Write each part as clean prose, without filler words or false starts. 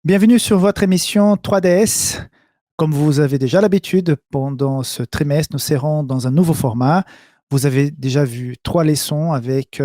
Bienvenue sur votre émission 3DS. Comme vous avez déjà l'habitude, pendant ce trimestre, nous serons dans un nouveau format. Vous avez déjà vu 3 leçons avec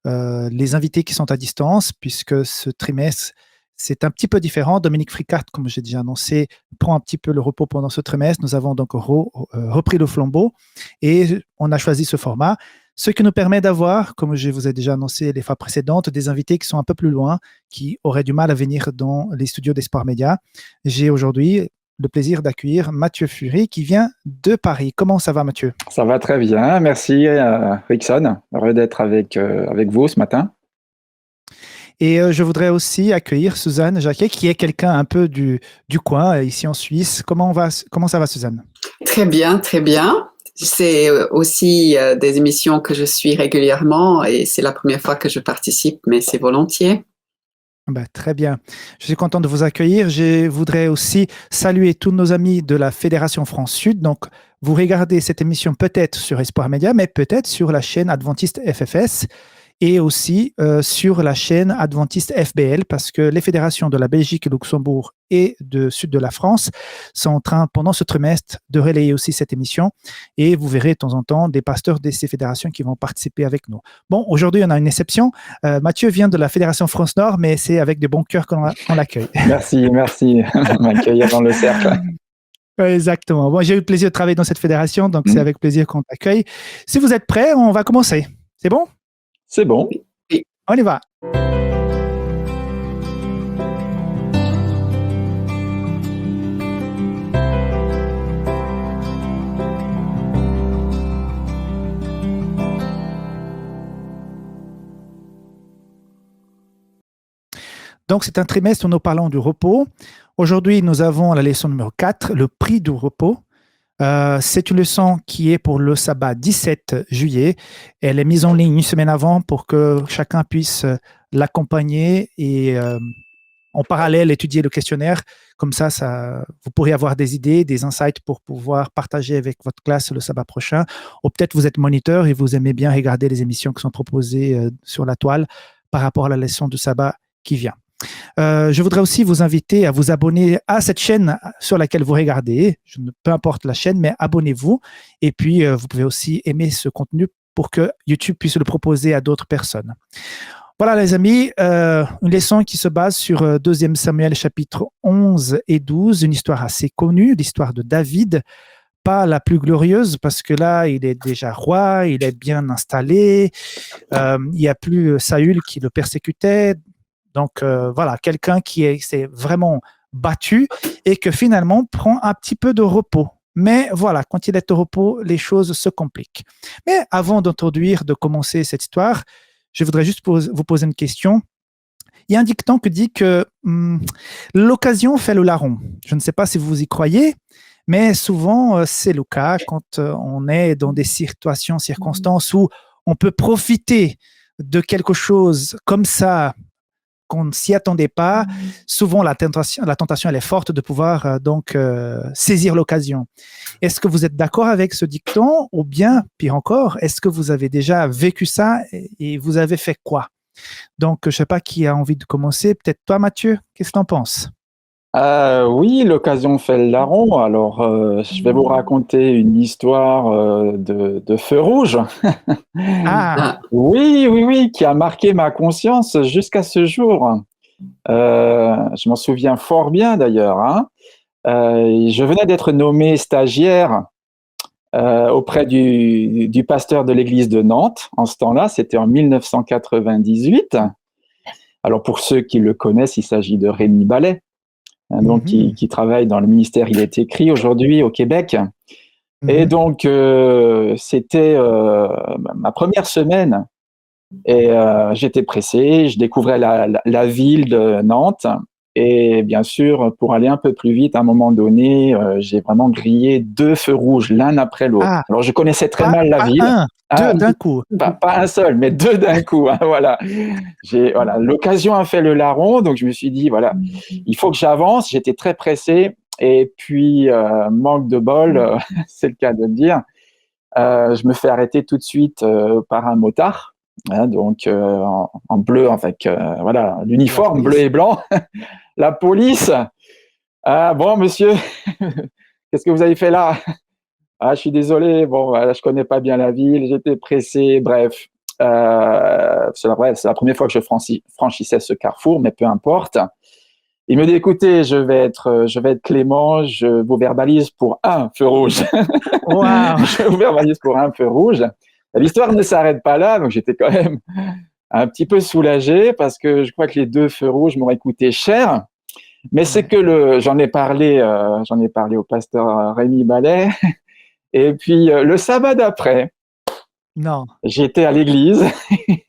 les invités qui sont à distance, puisque ce trimestre, c'est un petit peu différent. Dominique Fricart, comme j'ai déjà annoncé, prend un petit peu le repos pendant ce trimestre. Nous avons donc repris le flambeau et on a choisi ce format, ce qui nous permet d'avoir, comme je vous ai déjà annoncé les fois précédentes, des invités qui sont un peu plus loin, qui auraient du mal à venir dans les studios d'Espoir Média. J'ai aujourd'hui le plaisir d'accueillir Mathieu Fury qui vient de Paris. Comment ça va, Mathieu? Ça va très bien, merci Rickson. Heureux d'être avec vous ce matin. Et je voudrais aussi accueillir Suzanne Jacquet, qui est quelqu'un un peu du coin, ici en Suisse. Comment ça va, Suzanne? Très bien, très bien. C'est aussi des émissions que je suis régulièrement et c'est la première fois que je participe, mais c'est volontiers. Ben, très bien. Je suis content de vous accueillir. Je voudrais aussi saluer tous nos amis de la Fédération France Sud. Donc, vous regardez cette émission peut-être sur Espoir Média, mais peut-être sur la chaîne Adventiste FFS et aussi sur la chaîne Adventiste FBL, parce que les fédérations de la Belgique, Luxembourg et de sud de la France sont en train, pendant ce trimestre, de relayer aussi cette émission. Et vous verrez de temps en temps des pasteurs de ces fédérations qui vont participer avec nous. Bon, aujourd'hui, on a une exception. Mathieu vient de la Fédération France Nord, mais c'est avec de bons cœurs qu'on l'accueille. Merci de m'accueillir dans le cercle. Exactement. Bon, j'ai eu le plaisir de travailler dans cette fédération, donc c'est avec plaisir qu'on t'accueille. Si vous êtes prêts, on va commencer. C'est bon? C'est bon. Oui. On y va. Donc, c'est un trimestre où nous parlons du repos. Aujourd'hui, nous avons la leçon numéro 4, le prix du repos. C'est une leçon qui est pour le sabbat 17 juillet. Elle est mise en ligne une semaine avant pour que chacun puisse l'accompagner et en parallèle étudier le questionnaire. Comme ça, vous pourrez avoir des idées, des insights pour pouvoir partager avec votre classe le sabbat prochain. Ou peut-être vous êtes moniteur et vous aimez bien regarder les émissions qui sont proposées sur la toile par rapport à la leçon du sabbat qui vient. Je voudrais aussi vous inviter à vous abonner à cette chaîne sur laquelle vous regardez. Peu importe la chaîne, mais abonnez-vous. Et puis, vous pouvez aussi aimer ce contenu pour que YouTube puisse le proposer à d'autres personnes. Voilà, les amis, une leçon qui se base sur 2 Samuel chapitre 11 et 12, une histoire assez connue, l'histoire de David. Pas la plus glorieuse parce que là, il est déjà roi, il est bien installé, il n'y a plus Saül qui le persécutait. Donc voilà, quelqu'un qui s'est vraiment battu et que finalement prend un petit peu de repos. Mais voilà, quand il est au repos, les choses se compliquent. Mais avant de commencer cette histoire, je voudrais juste vous poser une question. Il y a un dicton qui dit que l'occasion fait le larron. Je ne sais pas si vous y croyez, mais souvent c'est le cas quand on est dans des situations, circonstances où on peut profiter de quelque chose comme ça qu'on ne s'y attendait pas. Souvent, la tentation, elle est forte de pouvoir saisir l'occasion. Est-ce que vous êtes d'accord avec ce dicton ou bien, pire encore, est-ce que vous avez déjà vécu ça et vous avez fait quoi? Donc, je ne sais pas qui a envie de commencer. Peut-être toi, Mathieu, qu'est-ce que tu en penses? Oui, l'occasion fait le larron. Alors, je vais vous raconter une histoire de feu rouge. Ah, Oui, qui a marqué ma conscience jusqu'à ce jour. Je m'en souviens fort bien d'ailleurs, hein. Je venais d'être nommé stagiaire auprès du pasteur de l'église de Nantes. En ce temps-là, c'était en 1998. Alors, pour ceux qui le connaissent, il s'agit de Rémi Ballet, hein, donc qui travaille dans le ministère Il est écrit aujourd'hui au Québec. Et donc, c'était ma première semaine et j'étais pressé, je découvrais la ville de Nantes et bien sûr, pour aller un peu plus vite, à un moment donné, j'ai vraiment grillé 2 feux rouges l'un après l'autre. ah, Alors, je connaissais très pas, mal la pas ville. un, Ah, deux d'un coup. pas un seul, mais 2 d'un coup, hein, voilà. Voilà, l'occasion a fait le larron, donc je me suis dit, voilà, il faut que j'avance. J'étais très pressé et puis, manque de bol, c'est le cas de le dire, je me fais arrêter tout de suite par un motard hein, donc en bleu, avec voilà, l'uniforme bleu et blanc. La police. Ah bon, monsieur, qu'est-ce que vous avez fait là? Ah, je suis désolé, bon, voilà, je connais pas bien la ville, j'étais pressé, bref. C'est la première fois que je franchissais ce carrefour, mais peu importe. Il me dit, écoutez, je vais être clément, je vous verbalise pour un feu rouge. Wow. Je vous verbalise pour un feu rouge. L'histoire ne s'arrête pas là, donc j'étais quand même un petit peu soulagé parce que je crois que les 2 feux rouges m'auraient coûté cher. Mais c'est que j'en ai parlé au pasteur Rémi Ballet. Et puis le sabbat d'après, Non, j'étais à l'église et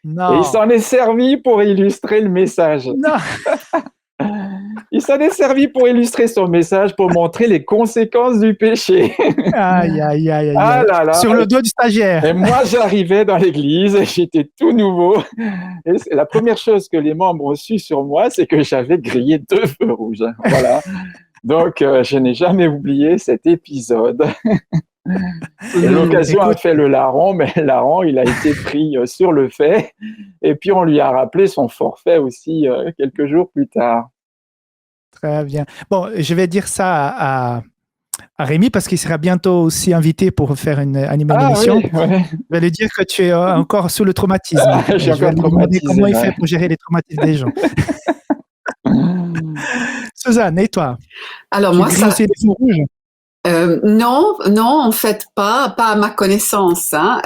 il non, s'en est servi pour illustrer le message. non. Il s'en est servi pour illustrer son message, pour montrer les conséquences du péché. Aïe, aïe, aïe, aïe, Ah aïe. là là. Sur le dos du stagiaire. Et moi, j'arrivais dans l'église, j'étais tout nouveau. Et la première chose que les membres ont su sur moi, c'est que j'avais grillé 2 feux rouges. Voilà. Donc, je n'ai jamais oublié cet épisode. Et l'occasion a fait le larron, mais le larron, il a été pris sur le fait. Et puis, on lui a rappelé son forfait aussi quelques jours plus tard. Très bien. Bon, je vais dire ça à Rémi parce qu'il sera bientôt aussi invité pour animer une émission. Oui, ouais. Je vais lui dire que tu es encore sous le traumatisme. Je suis vais encore lui demander traumatisé. comment il fait pour gérer les traumatismes des gens. Suzanne, et toi? Alors Tu moi, grilles aussi les feux rouges? non, en fait pas à ma connaissance. Hein.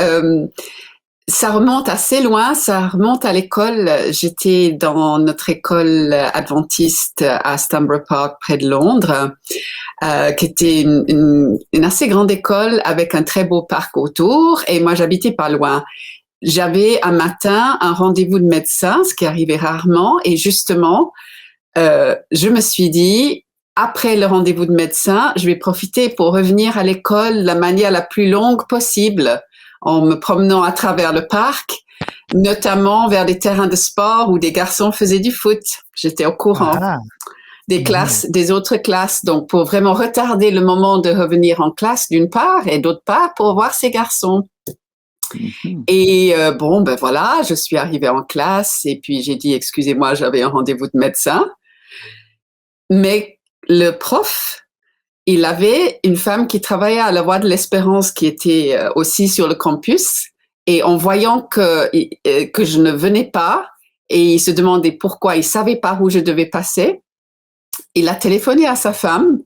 Ça remonte assez loin, ça remonte à l'école. J'étais dans notre école adventiste à Stanborough Park, près de Londres, qui était une assez grande école avec un très beau parc autour. Et moi, j'habitais pas loin. J'avais un matin un rendez-vous de médecin, ce qui arrivait rarement. Et justement, je me suis dit, après le rendez-vous de médecin, je vais profiter pour revenir à l'école de la manière la plus longue possible, en me promenant à travers le parc, notamment vers des terrains de sport où des garçons faisaient du foot. J'étais au courant des classes, des autres classes, donc pour vraiment retarder le moment de revenir en classe d'une part, et d'autre part pour voir ces garçons. Et bon, ben voilà, je suis arrivée en classe et puis j'ai dit, excusez-moi, j'avais un rendez-vous de médecin. Mais le prof, il avait une femme qui travaillait à la Voie de l'Espérance qui était aussi sur le campus. Et en voyant que je ne venais pas, et il se demandait pourquoi, il savait pas où je devais passer, il a téléphoné à sa femme.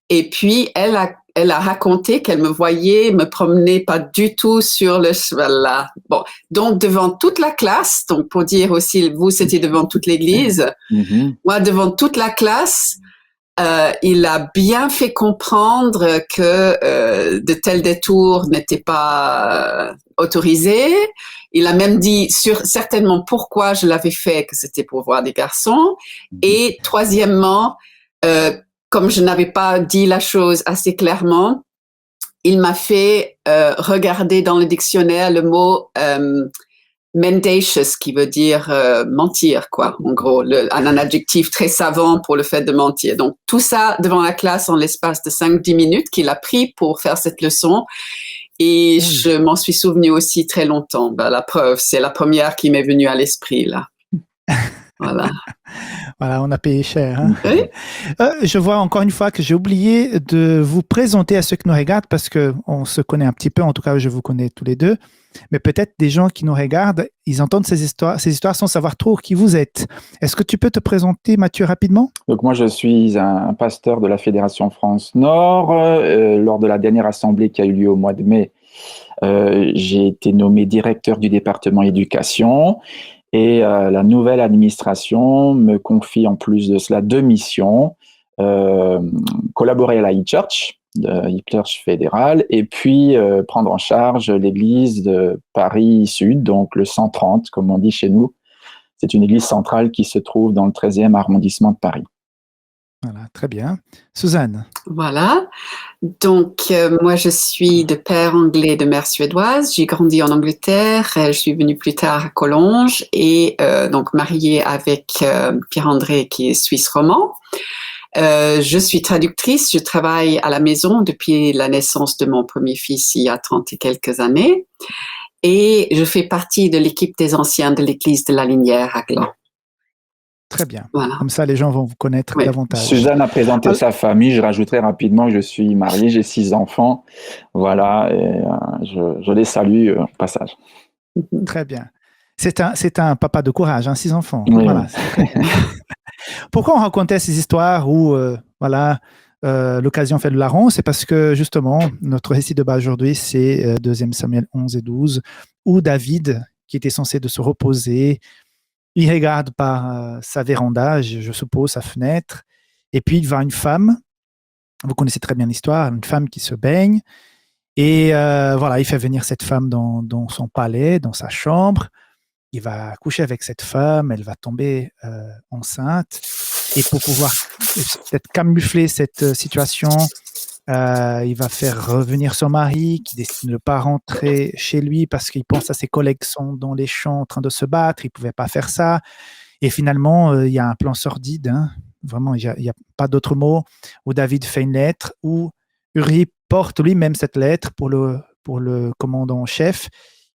Et puis, elle a raconté qu'elle me voyait me promener pas du tout sur le cheval là. Bon, donc devant toute la classe, donc pour dire aussi, vous c'était devant toute l'église, moi devant toute la classe, il a bien fait comprendre que de tels détours n'étaient pas autorisés. Il a même dit certainement pourquoi je l'avais fait, que c'était pour voir des garçons. Et troisièmement, comme je n'avais pas dit la chose assez clairement, il m'a fait regarder dans le dictionnaire le mot mendacious, qui veut dire mentir, quoi. En gros, un adjectif très savant pour le fait de mentir. Donc, tout ça devant la classe en l'espace de 5-10 minutes qu'il a pris pour faire cette leçon. Et je m'en suis souvenu aussi très longtemps. Ben, la preuve, c'est la première qui m'est venue à l'esprit, là. Voilà. Voilà, on a payé cher. Hein? Oui. Je vois encore une fois que j'ai oublié de vous présenter à ceux qui nous regardent parce qu'on se connaît un petit peu, en tout cas je vous connais tous les deux, mais peut-être des gens qui nous regardent, ils entendent ces histoires sans savoir trop qui vous êtes. Est-ce que tu peux te présenter, Mathieu, rapidement? Donc moi, je suis un pasteur de la Fédération France Nord. Lors de la dernière assemblée qui a eu lieu au mois de mai, j'ai été nommé directeur du département éducation. Et la nouvelle administration me confie en plus de cela 2 missions, collaborer à la e-church, e-church fédérale, et puis prendre en charge l'église de Paris Sud, donc le 130, comme on dit chez nous. C'est une église centrale qui se trouve dans le 13e arrondissement de Paris. Voilà, très bien. Suzanne. Voilà. Donc, moi, je suis de père anglais, de mère suédoise. J'ai grandi en Angleterre. Je suis venue plus tard à Collonges et donc mariée avec Pierre-André qui est suisse romand. Je suis traductrice. Je travaille à la maison depuis la naissance de mon premier fils il y a 30 et quelques années. et je fais partie de l'équipe des anciens de l'église de la Linière à Gland. Très bien. Voilà. Comme ça, les gens vont vous connaître Oui. davantage. Suzanne a présenté sa famille. Je rajouterai rapidement que je suis marié, j'ai 6 enfants. Voilà, et je les salue au passage. Très bien. C'est un papa de courage, hein, 6 enfants. Oui, Voilà, oui. c'est très bien. Pourquoi on racontait ces histoires où l'occasion fait le larron? C'est parce que justement, notre récit de base aujourd'hui, c'est 2 Samuel 11 et 12, où David, qui était censé de se reposer, il regarde par sa véranda, je suppose, sa fenêtre, et puis il voit une femme, vous connaissez très bien l'histoire, une femme qui se baigne, et il fait venir cette femme dans son palais, dans sa chambre. Il va coucher avec cette femme, elle va tomber enceinte. Et pour pouvoir peut-être camoufler cette situation, il va faire revenir son mari qui décide de ne pas rentrer chez lui parce qu'il pense à ses collègues qui sont dans les champs en train de se battre. Il ne pouvait pas faire ça. Et finalement, il y a un plan sordide. Hein. Vraiment, il n'y a pas d'autre mot. Où David fait une lettre, où Uri porte lui-même cette lettre pour le commandant en chef,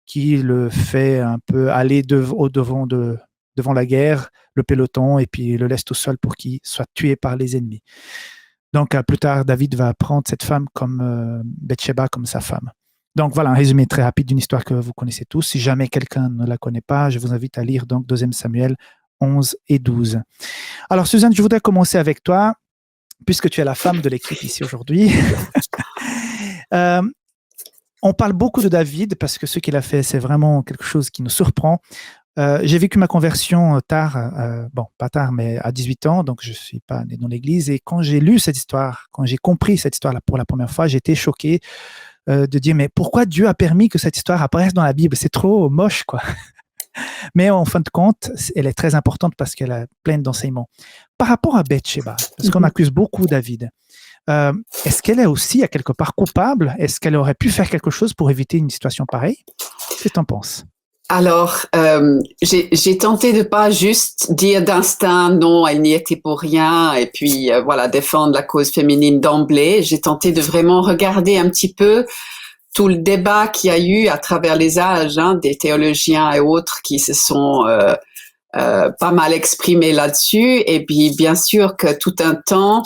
qui le fait un peu aller devant la guerre, le peloton, et puis le laisse tout seul pour qu'il soit tué par les ennemis. Donc, plus tard, David va prendre cette femme comme Bathsheba comme sa femme. Donc, voilà un résumé très rapide d'une histoire que vous connaissez tous. Si jamais quelqu'un ne la connaît pas, je vous invite à lire donc 2 Samuel 11 et 12. Alors, Suzanne, je voudrais commencer avec toi, puisque tu es la femme de l'équipe ici aujourd'hui. On parle beaucoup de David parce que ce qu'il a fait, c'est vraiment quelque chose qui nous surprend. J'ai vécu ma conversion tard, pas tard, mais à 18 ans, donc je ne suis pas né dans l'église. Et quand j'ai lu cette histoire, quand j'ai compris cette histoire pour la première fois, j'étais choqué de dire, mais pourquoi Dieu a permis que cette histoire apparaisse dans la Bible? C'est trop moche, quoi. Mais en fin de compte, elle est très importante parce qu'elle est pleine d'enseignements. Par rapport à Bathsheba, parce qu'on accuse beaucoup David, est-ce qu'elle est aussi à quelque part coupable? Est-ce qu'elle aurait pu faire quelque chose pour éviter une situation pareille? Qu'est-ce que tu en penses? Alors, j'ai tenté de pas juste dire d'instinct non, elle n'y était pour rien, et puis défendre la cause féminine d'emblée. J'ai tenté de vraiment regarder un petit peu tout le débat qu'il y a eu à travers les âges, hein, des théologiens et autres qui se sont pas mal exprimés là-dessus. Et puis, bien sûr que tout un temps,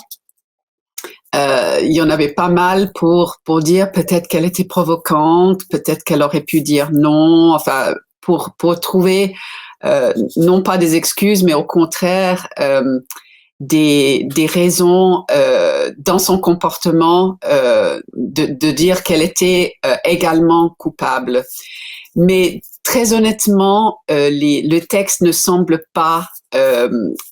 il y en avait pas mal pour dire peut-être qu'elle était provocante, peut-être qu'elle aurait pu dire non, enfin pour trouver non pas des excuses, mais au contraire des raisons dans son comportement de dire qu'elle était également coupable. Mais très honnêtement, le texte ne semble pas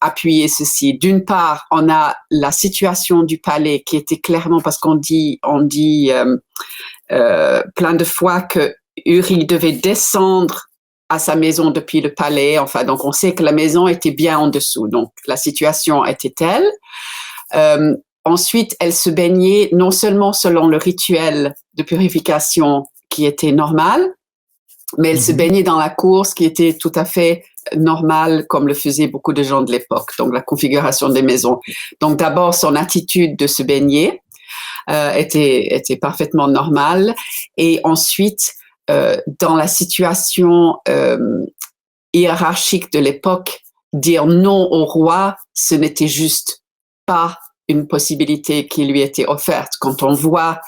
appuyer ceci. D'une part, on a la situation du palais qui était clairement, parce qu'on dit plein de fois que Uri devait descendre à sa maison depuis le palais. Enfin, donc on sait que la maison était bien en dessous. Donc la situation était telle. Ensuite, elle se baignait non seulement selon le rituel de purification qui était normal, mais elle se baignait dans la cour, ce qui était tout à fait normal, comme le faisaient beaucoup de gens de l'époque. Donc la configuration des maisons. Donc d'abord, son attitude de se baigner était parfaitement normale. Et ensuite, dans la situation hiérarchique de l'époque, dire non au roi, ce n'était juste pas une possibilité qui lui était offerte. Quand on voit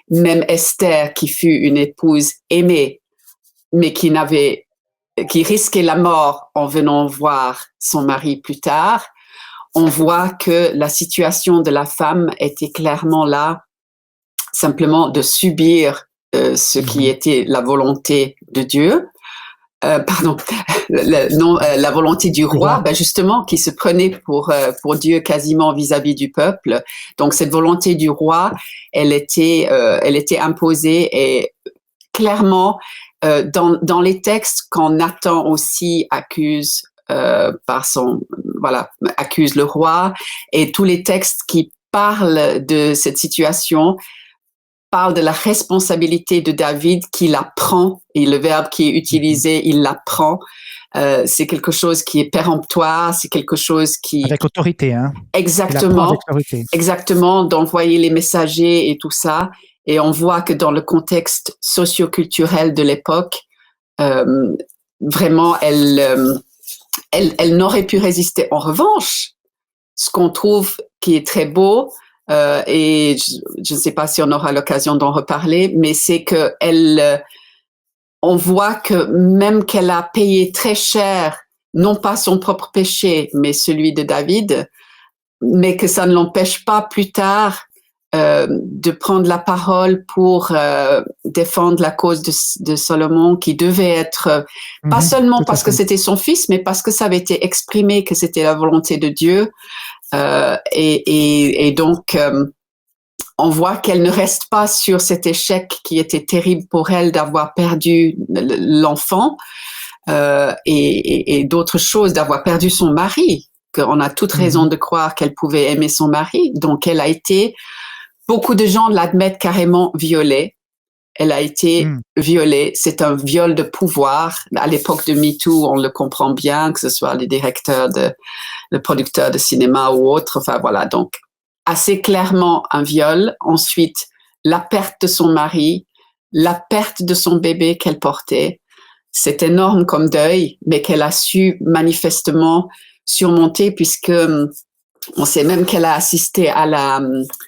même Esther, qui fut une épouse aimée, mais qui risquait la mort en venant voir son mari plus tard, on voit que la situation de la femme était clairement là, simplement de subir ce qui était la volonté de Dieu, la volonté du roi, justement, qui se prenait pour Dieu quasiment vis-à-vis du peuple. Donc cette volonté du roi, elle était imposée, et clairement dans les textes, quand Nathan aussi accuse accuse le roi, et tous les textes qui parlent de cette situation parle de la responsabilité de David qui la prend, et le verbe qui est utilisé, il la prend. C'est quelque chose qui est péremptoire, c'est quelque chose qui... Avec autorité, hein. Exactement, avec autorité. Exactement, d'envoyer les messagers et tout ça. Et on voit que dans le contexte socio-culturel de l'époque, vraiment, elle n'aurait pu résister. En revanche, ce qu'on trouve qui est très beau, et je ne sais pas si on aura l'occasion d'en reparler, mais c'est que on voit que même qu'elle a payé très cher, non pas son propre péché, mais celui de David, mais que ça ne l'empêche pas plus tard de prendre la parole pour défendre la cause de Salomon, qui devait être pas seulement parce que c'était son fils, mais parce que ça avait été exprimé que c'était la volonté de Dieu. Et donc, on voit qu'elle ne reste pas sur cet échec qui était terrible pour elle d'avoir perdu l'enfant et d'autres choses, d'avoir perdu son mari, qu'on a toute raison de croire qu'elle pouvait aimer son mari. Donc, elle a été, beaucoup de gens l'admettent carrément violée. Elle a été violée. C'est un viol de pouvoir. À l'époque de MeToo, on le comprend bien, que ce soit les directeurs, le producteur de cinéma ou autre. Enfin, voilà. Donc, assez clairement un viol. Ensuite, la perte de son mari, la perte de son bébé qu'elle portait. C'est énorme comme deuil, mais qu'elle a su manifestement surmonter, puisque on sait même qu'elle a assisté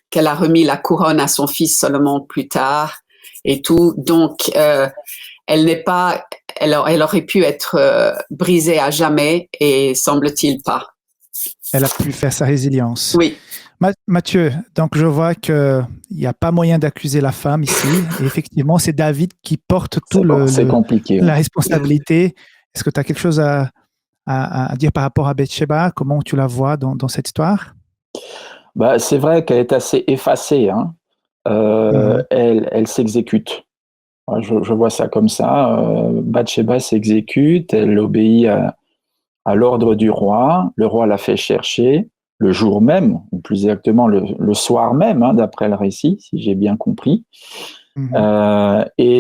qu'elle a remis la couronne à son fils seulement plus tard et tout. Donc, elle aurait pu être brisée à jamais et semble-t-il pas. Elle a pu faire sa résilience. Oui. Mathieu, donc je vois qu'il n'y a pas moyen d'accuser la femme ici. Et effectivement, c'est David qui porte compliqué, la responsabilité. Est-ce que tu as quelque chose à dire par rapport à Bathsheba? Comment tu la vois dans cette histoire? C'est vrai qu'elle est assez effacée. Hein. Elle s'exécute. Je vois ça comme ça. Bathsheba s'exécute, elle obéit à l'ordre du roi. Le roi l'a fait chercher le jour même, ou plus exactement le soir même, hein, d'après le récit, si j'ai bien compris. Il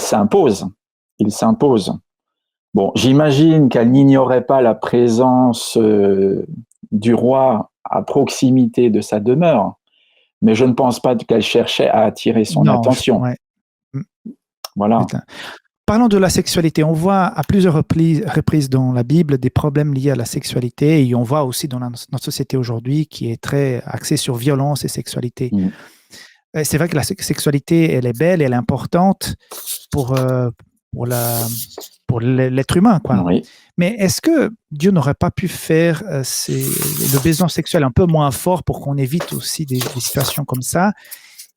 s'impose. Il s'impose. Bon, j'imagine qu'elle n'ignorait pas la présence du roi à proximité de sa demeure, mais je ne pense pas qu'elle cherchait à attirer son attention. Voilà. Parlons de la sexualité. On voit à plusieurs reprises dans la Bible des problèmes liés à la sexualité, et on voit aussi dans notre société aujourd'hui qui est très axée sur violence et sexualité. C'est vrai que la sexualité, elle est belle, elle est importante pour l'être humain, quoi. Oui. Mais est-ce que Dieu n'aurait pas pu faire le besoin sexuel un peu moins fort pour qu'on évite aussi des situations comme ça?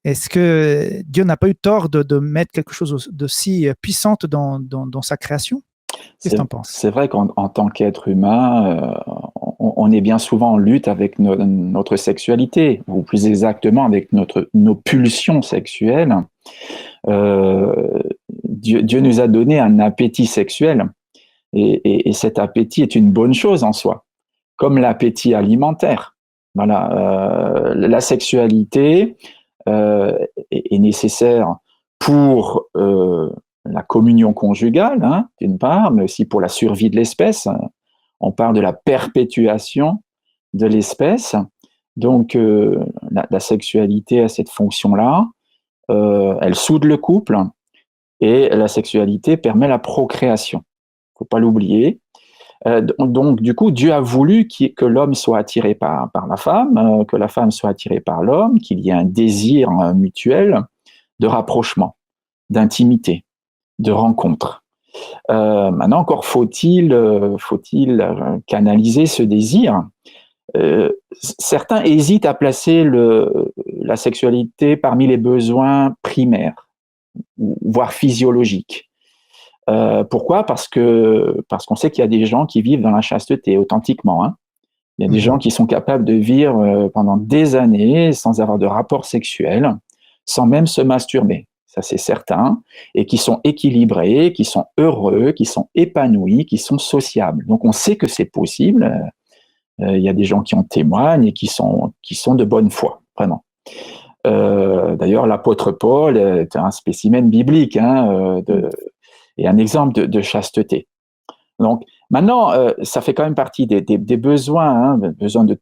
Est-ce que Dieu n'a pas eu tort de mettre quelque chose de si puissante dans sa création? Qu'est-ce que tu en penses? C'est vrai qu'en tant qu'être humain, on est bien souvent en lutte avec notre sexualité, ou plus exactement avec nos pulsions sexuelles. Dieu nous a donné un appétit sexuel, et cet appétit est une bonne chose en soi, comme l'appétit alimentaire. Voilà, la sexualité est nécessaire pour la communion conjugale, hein, d'une part, mais aussi pour la survie de l'espèce. On parle de la perpétuation de l'espèce. Donc, la sexualité a cette fonction-là. Elle soude le couple, et la sexualité permet la procréation. Il ne faut pas l'oublier. Donc, du coup, Dieu a voulu que l'homme soit attiré par la femme, que la femme soit attirée par l'homme, qu'il y ait un désir mutuel de rapprochement, d'intimité, de rencontre. Maintenant, encore faut-il canaliser ce désir. Certains hésitent à placer la sexualité parmi les besoins primaires, voire physiologiques. Pourquoi ? Parce qu'on sait qu'il y a des gens qui vivent dans la chasteté authentiquement. Hein. Il y a des gens qui sont capables de vivre pendant des années sans avoir de rapport sexuel, sans même se masturber. Ça, c'est certain. Et qui sont équilibrés, qui sont heureux, qui sont épanouis, qui sont sociables. Donc, on sait que c'est possible. Il y a des gens qui en témoignent et qui sont de bonne foi, vraiment. D'ailleurs, l'apôtre Paul est un spécimen biblique, hein, et un exemple de chasteté. Donc, maintenant, ça fait quand même partie des besoins, hein, besoin de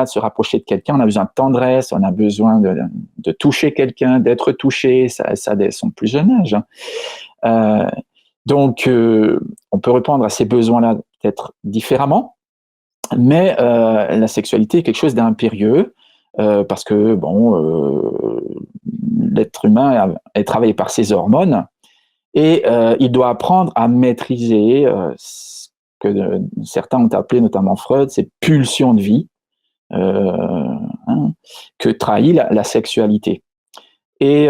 se rapprocher de quelqu'un. On a besoin de tendresse, on a besoin de toucher quelqu'un, d'être touché, ça dès son plus jeune âge. Hein. Donc, on peut répondre à ces besoins-là peut-être différemment, mais la sexualité est quelque chose d'impérieux parce que l'être humain est travaillé par ses hormones et il doit apprendre à maîtriser ce que certains ont appelé, notamment Freud, ces pulsions de vie que trahit la sexualité. Et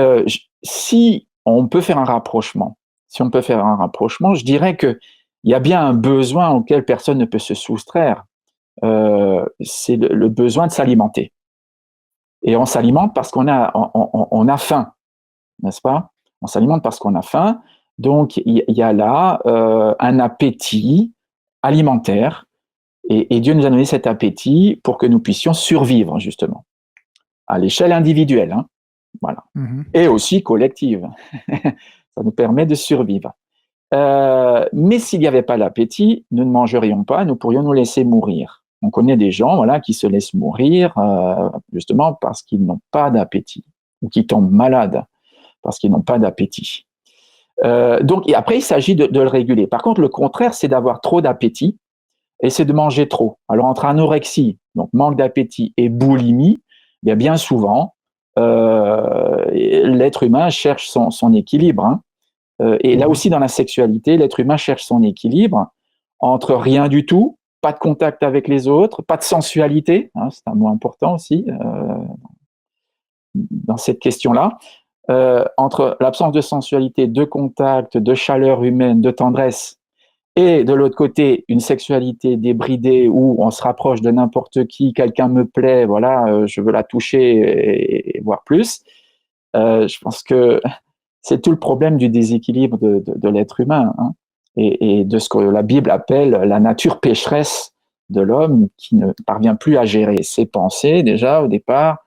si on peut faire un rapprochement, je dirais qu'il y a bien un besoin auquel personne ne peut se soustraire, c'est le besoin de s'alimenter. Et on s'alimente parce qu'on a faim, n'est-ce pas? On s'alimente parce qu'on a faim. Donc, il y a là un appétit alimentaire. Et Dieu nous a donné cet appétit pour que nous puissions survivre, justement, à l'échelle individuelle. Hein. Voilà. Et aussi collective. Ça nous permet de survivre. Mais s'il n'y avait pas l'appétit, nous ne mangerions pas, nous pourrions nous laisser mourir. On connaît des gens qui se laissent mourir justement parce qu'ils n'ont pas d'appétit ou qui tombent malades parce qu'ils n'ont pas d'appétit. Donc, et après, il s'agit de le réguler. Par contre, le contraire, c'est d'avoir trop d'appétit et c'est de manger trop. Alors, entre anorexie, donc manque d'appétit, et boulimie, bien souvent, l'être humain cherche son équilibre. Hein. Et là aussi, dans la sexualité, l'être humain cherche son équilibre entre rien du tout, pas de contact avec les autres, pas de sensualité, hein, c'est un mot important aussi dans cette question-là, entre l'absence de sensualité, de contact, de chaleur humaine, de tendresse, et de l'autre côté, une sexualité débridée où on se rapproche de n'importe qui, quelqu'un me plaît, voilà, je veux la toucher et voir plus. Je pense que c'est tout le problème du déséquilibre de l'être humain hein, et de ce que la Bible appelle la nature pécheresse de l'homme qui ne parvient plus à gérer ses pensées déjà au départ,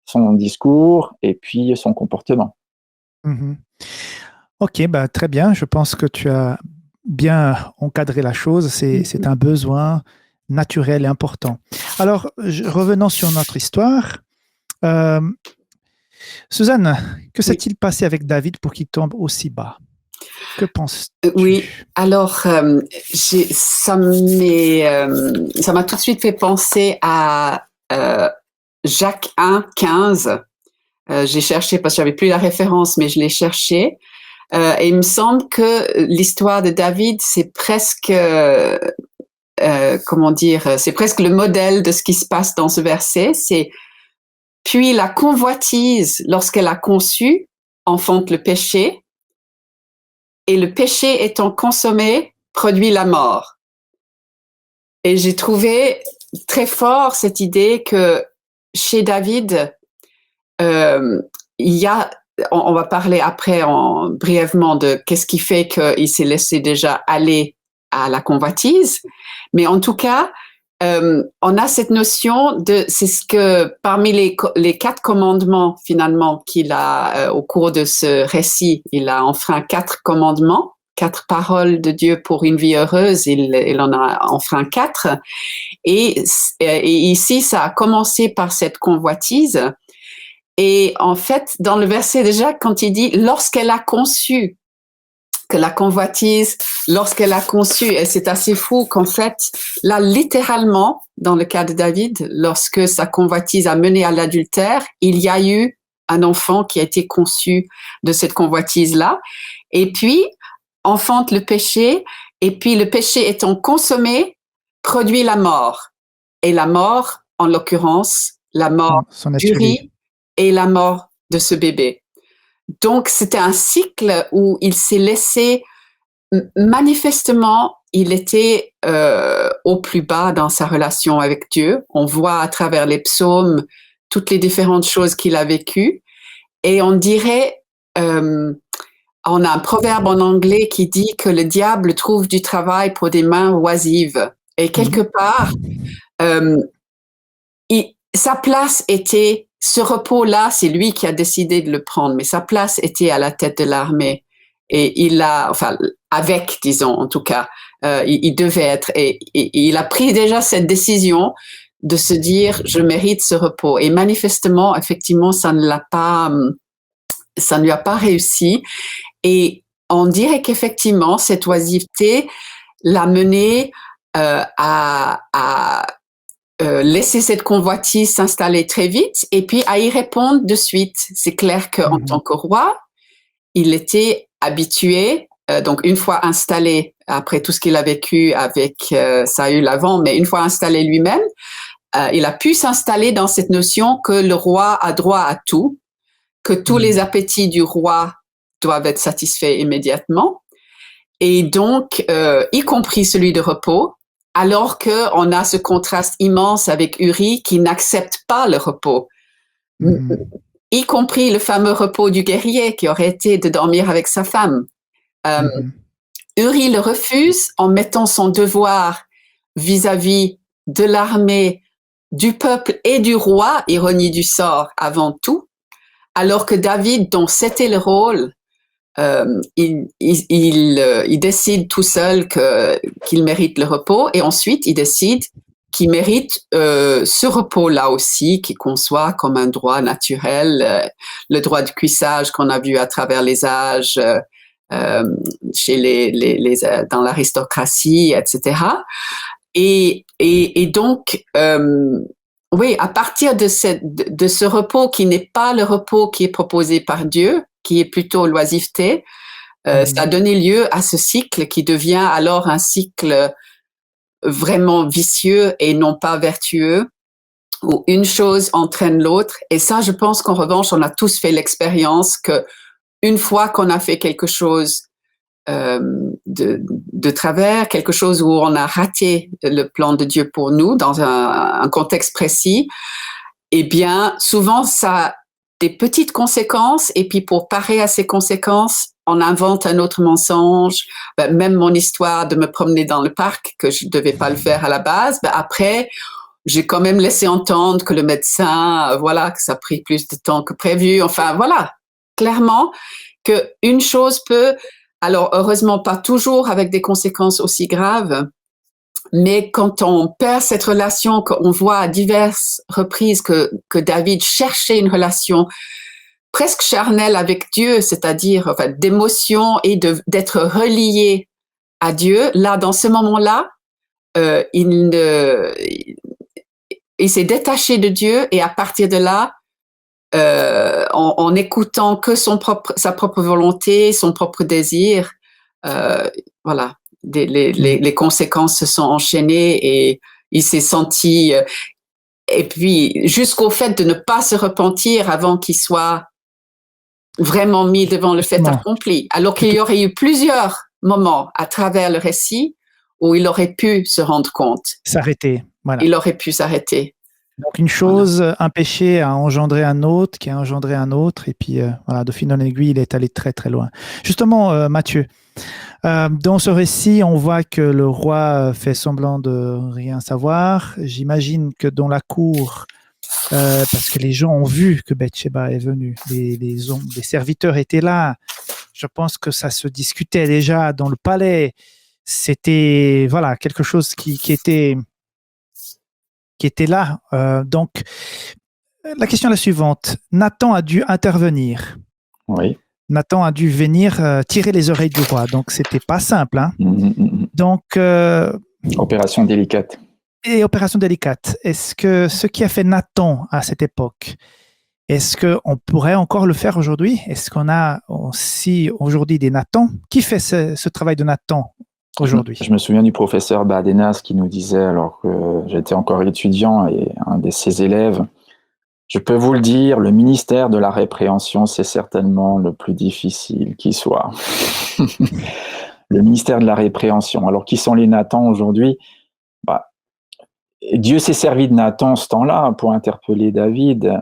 son discours et puis son comportement. Ok, très bien. Je pense que tu as bien encadré la chose. C'est un besoin naturel et important. Alors, revenons sur notre histoire. Suzanne, que s'est-il passé avec David pour qu'il tombe aussi bas? Que penses-tu? Oui, alors ça m'a tout de suite fait penser à Jacques 1, 15. J'ai cherché parce que j'avais plus la référence, mais je l'ai cherché. Et il me semble que l'histoire de David, c'est presque, c'est presque le modèle de ce qui se passe dans ce verset. C'est puis la convoitise, lorsqu'elle a conçu, enfante le péché. Et le péché étant consommé, produit la mort. Et j'ai trouvé très fort cette idée que chez David, il y a, on va parler après brièvement de qu'est-ce qui fait qu'il s'est laissé déjà aller à la convoitise. Mais en tout cas, on a cette notion c'est ce que parmi les 4 commandements finalement qu'il a au cours de ce récit, il a enfreint 4 commandements, 4 paroles de Dieu pour une vie heureuse, il en a enfreint 4. Et ici, ça a commencé par cette convoitise. Et en fait, dans le verset déjà, quand il dit « lorsqu'elle a conçu », que la convoitise, lorsqu'elle a conçu, et c'est assez fou qu'en fait, là, littéralement, dans le cas de David, lorsque sa convoitise a mené à l'adultère, il y a eu un enfant qui a été conçu de cette convoitise-là, et puis, enfante le péché, et puis le péché étant consommé, produit la mort. Et la mort, en l'occurrence, la mort du riz et la mort de ce bébé. Donc, c'était un cycle où il s'est laissé, manifestement, il était au plus bas dans sa relation avec Dieu. On voit à travers les psaumes toutes les différentes choses qu'il a vécues. Et on dirait, on a un proverbe en anglais qui dit que le diable trouve du travail pour des mains oisives. Et quelque part, sa place était... Ce repos-là, c'est lui qui a décidé de le prendre, mais sa place était à la tête de l'armée. Et il a, disons, en tout cas, il devait être, et il a pris déjà cette décision de se dire, je mérite ce repos. Et manifestement, effectivement, ça ne lui a pas réussi. Et on dirait qu'effectivement, cette oisiveté l'a mené à laisser cette convoitise s'installer très vite et puis à y répondre de suite. C'est clair qu'en tant que roi, il était habitué, donc une fois installé, après tout ce qu'il a vécu avec Saül avant, mais une fois installé lui-même, il a pu s'installer dans cette notion que le roi a droit à tout, que tous les appétits du roi doivent être satisfaits immédiatement, et donc, y compris celui de repos, alors qu'on a ce contraste immense avec Uri qui n'accepte pas le repos, y compris le fameux repos du guerrier qui aurait été de dormir avec sa femme. Uri le refuse en mettant son devoir vis-à-vis de l'armée, du peuple et du roi, ironie du sort avant tout, alors que David, dont c'était le rôle, il décide tout seul qu'il mérite le repos et ensuite il décide qu'il mérite ce repos-là aussi, qu'il conçoit comme un droit naturel, le droit de cuissage qu'on a vu à travers les âges chez dans l'aristocratie, etc. Et donc, oui, à partir de ce repos qui n'est pas le repos qui est proposé par Dieu, qui est plutôt l'oisiveté, ça a donné lieu à ce cycle qui devient alors un cycle vraiment vicieux et non pas vertueux, où une chose entraîne l'autre. Et ça, je pense qu'en revanche, on a tous fait l'expérience que une fois qu'on a fait quelque chose de travers, quelque chose où on a raté le plan de Dieu pour nous dans un contexte précis, eh bien, souvent, ça a des petites conséquences, et puis pour parer à ces conséquences, on invente un autre mensonge. Même mon histoire de me promener dans le parc, que je ne devais pas le faire à la base, après, j'ai quand même laissé entendre que le médecin, voilà, que ça a pris plus de temps que prévu. Enfin, voilà, clairement, qu'une chose peut, alors heureusement pas toujours avec des conséquences aussi graves, mais quand on perd cette relation, qu'on voit à diverses reprises que David cherchait une relation presque charnelle avec Dieu, c'est-à-dire enfin, d'émotion et d'être relié à Dieu, là, dans ce moment-là, il s'est détaché de Dieu, et à partir de là, en écoutant que sa propre volonté, son propre désir, voilà, les conséquences se sont enchaînées et il s'est senti, et puis jusqu'au fait de ne pas se repentir avant qu'il soit vraiment mis devant le fait accompli, alors qu'il y aurait eu plusieurs moments à travers le récit où il aurait pu se rendre compte. S'arrêter, voilà. Il aurait pu s'arrêter. Donc une chose, un péché a engendré un autre, qui a engendré un autre, et puis voilà, de fil en aiguille, il est allé très très loin. Justement, Matthieu, dans ce récit, on voit que le roi fait semblant de rien savoir. J'imagine que dans la cour, parce que les gens ont vu que Bathsheba est venue, les serviteurs étaient là. Je pense que ça se discutait déjà dans le palais. C'était voilà quelque chose qui était là. Donc, la question est la suivante. Nathan a dû intervenir. Oui. Nathan a dû venir tirer les oreilles du roi. Donc, c'était pas simple. Hein. Donc, opération délicate. Et opération délicate. Est-ce que ce qui a fait Nathan à cette époque, est-ce qu'on pourrait encore le faire aujourd'hui? Est-ce qu'on a aussi aujourd'hui des Nathans? Qui fait ce travail de Nathan aujourd'hui? Je me souviens du professeur Badenas qui nous disait, alors que j'étais encore étudiant et un de ses élèves, je peux vous le dire, le ministère de la répréhension, c'est certainement le plus difficile qui soit. Le ministère de la répréhension. Alors, qui sont les Nathans aujourd'hui? Dieu s'est servi de Nathan ce temps-là pour interpeller David.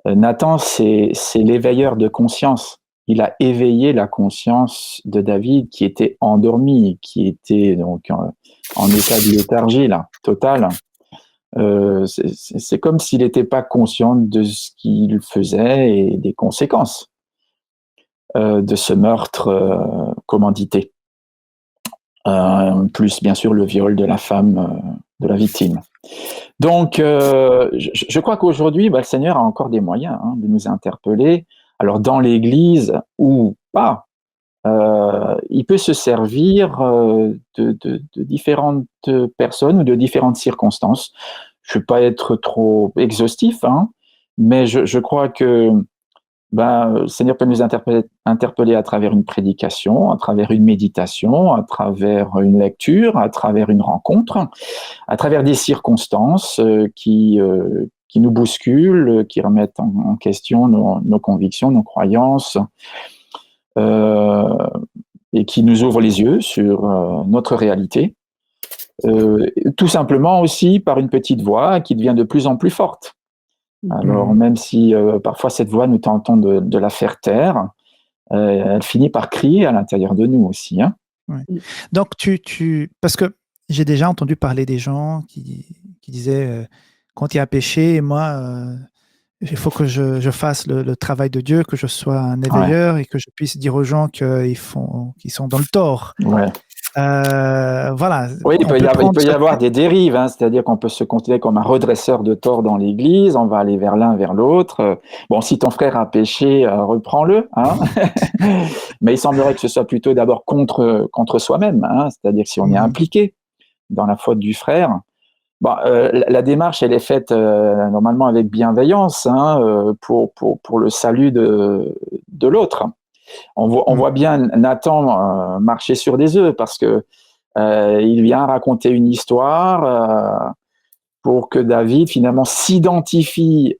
Nathan, c'est l'éveilleur de conscience. Il a éveillé la conscience de David qui était endormi, qui était donc en état de léthargie là, totale. C'est comme s'il n'était pas conscient de ce qu'il faisait et des conséquences de ce meurtre commandité. Plus bien sûr le viol de la femme de la victime. Donc, je crois qu'aujourd'hui, le Seigneur a encore des moyens de nous interpeller. Alors, dans l'Église ou pas, il peut se servir de différentes personnes ou de différentes circonstances. Je ne vais pas être trop exhaustif, hein, mais je crois que le Seigneur peut nous interpeller à travers une prédication, à travers une méditation, à travers une lecture, à travers une rencontre, à travers des circonstances qui nous bousculent, qui remettent en question nos convictions, nos croyances, et qui nous ouvrent les yeux sur notre réalité. Tout simplement aussi par une petite voix qui devient de plus en plus forte. Alors, même si parfois cette voix, nous tentons de la faire taire, elle finit par crier à l'intérieur de nous aussi. Hein. Ouais. Donc, parce que j'ai déjà entendu parler des gens qui disaient quand il y a péché, moi, il faut que je fasse le travail de Dieu, que je sois un éveilleur et que je puisse dire aux gens qu'ils sont dans le tort. Ouais. Voilà. Oui, il peut y avoir des dérives, hein, c'est-à-dire qu'on peut se considérer comme un redresseur de tort dans l'Église, on va aller vers l'un, vers l'autre. Bon, si ton frère a péché, reprends-le. Hein. Mais il semblerait que ce soit plutôt d'abord contre soi-même, hein, c'est-à-dire que si on est impliqué dans la faute du frère, bon, la démarche, elle est faite normalement avec bienveillance, hein, pour le salut de l'autre. On voit bien Nathan marcher sur des œufs parce que il vient raconter une histoire pour que David finalement s'identifie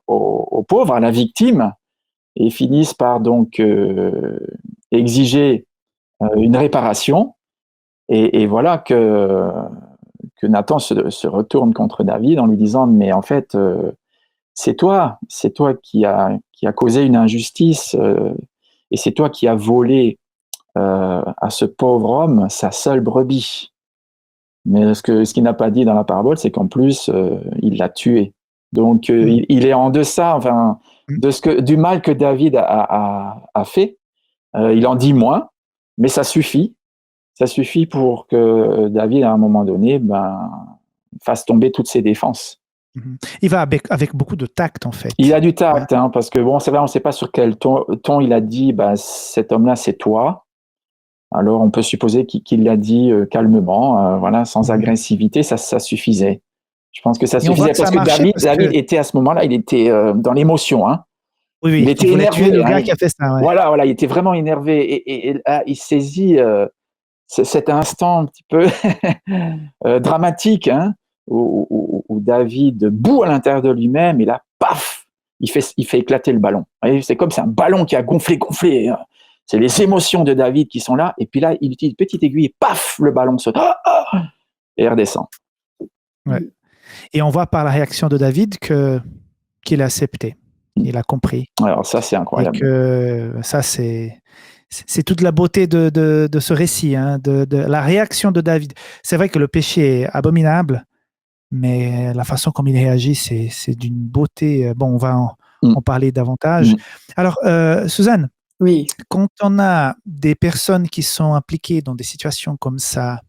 au pauvre, à la victime, et finisse par donc exiger une réparation. Et voilà que Nathan se retourne contre David en lui disant mais en fait c'est toi qui a causé une injustice et c'est toi qui as volé à ce pauvre homme sa seule brebis. Mais ce qu'il n'a pas dit dans la parabole, c'est qu'en plus il l'a tué. Donc il est en deçà, enfin, du mal que David a fait. Il en dit moins, mais ça suffit. Ça suffit pour que David, à un moment donné, fasse tomber toutes ses défenses. Il va avec beaucoup de tact, en fait. Il a du tact, hein, parce que bon, c'est vrai, on ne sait pas sur quel ton il a dit, cet homme-là, c'est toi. Alors, on peut supposer qu'il l'a dit calmement, voilà, sans agressivité, ça suffisait. Je pense que ça suffisait parce que David était à ce moment-là, il était dans l'émotion. Hein. Oui, il était énervé. Le gars qui a fait ça. Ouais. Voilà, il était vraiment énervé et il saisit cet instant un petit peu dramatique, hein, où David bout à l'intérieur de lui-même et là, paf, il fait éclater le ballon. C'est comme c'est un ballon qui a gonflé. Hein. C'est les émotions de David qui sont là, et puis là, il utilise une petite aiguille, et paf, le ballon saute, et il redescend. Ouais. Et on voit par la réaction de David qu'il a accepté, il a compris. Alors ça, c'est incroyable. Et que ça, c'est toute la beauté de ce récit, hein, de la réaction de David. C'est vrai que le péché est abominable, mais la façon comme il réagit, c'est d'une beauté. Bon, on va en parler davantage. Alors, Suzanne, oui. Quand on a des personnes qui sont impliquées dans des situations comme ça,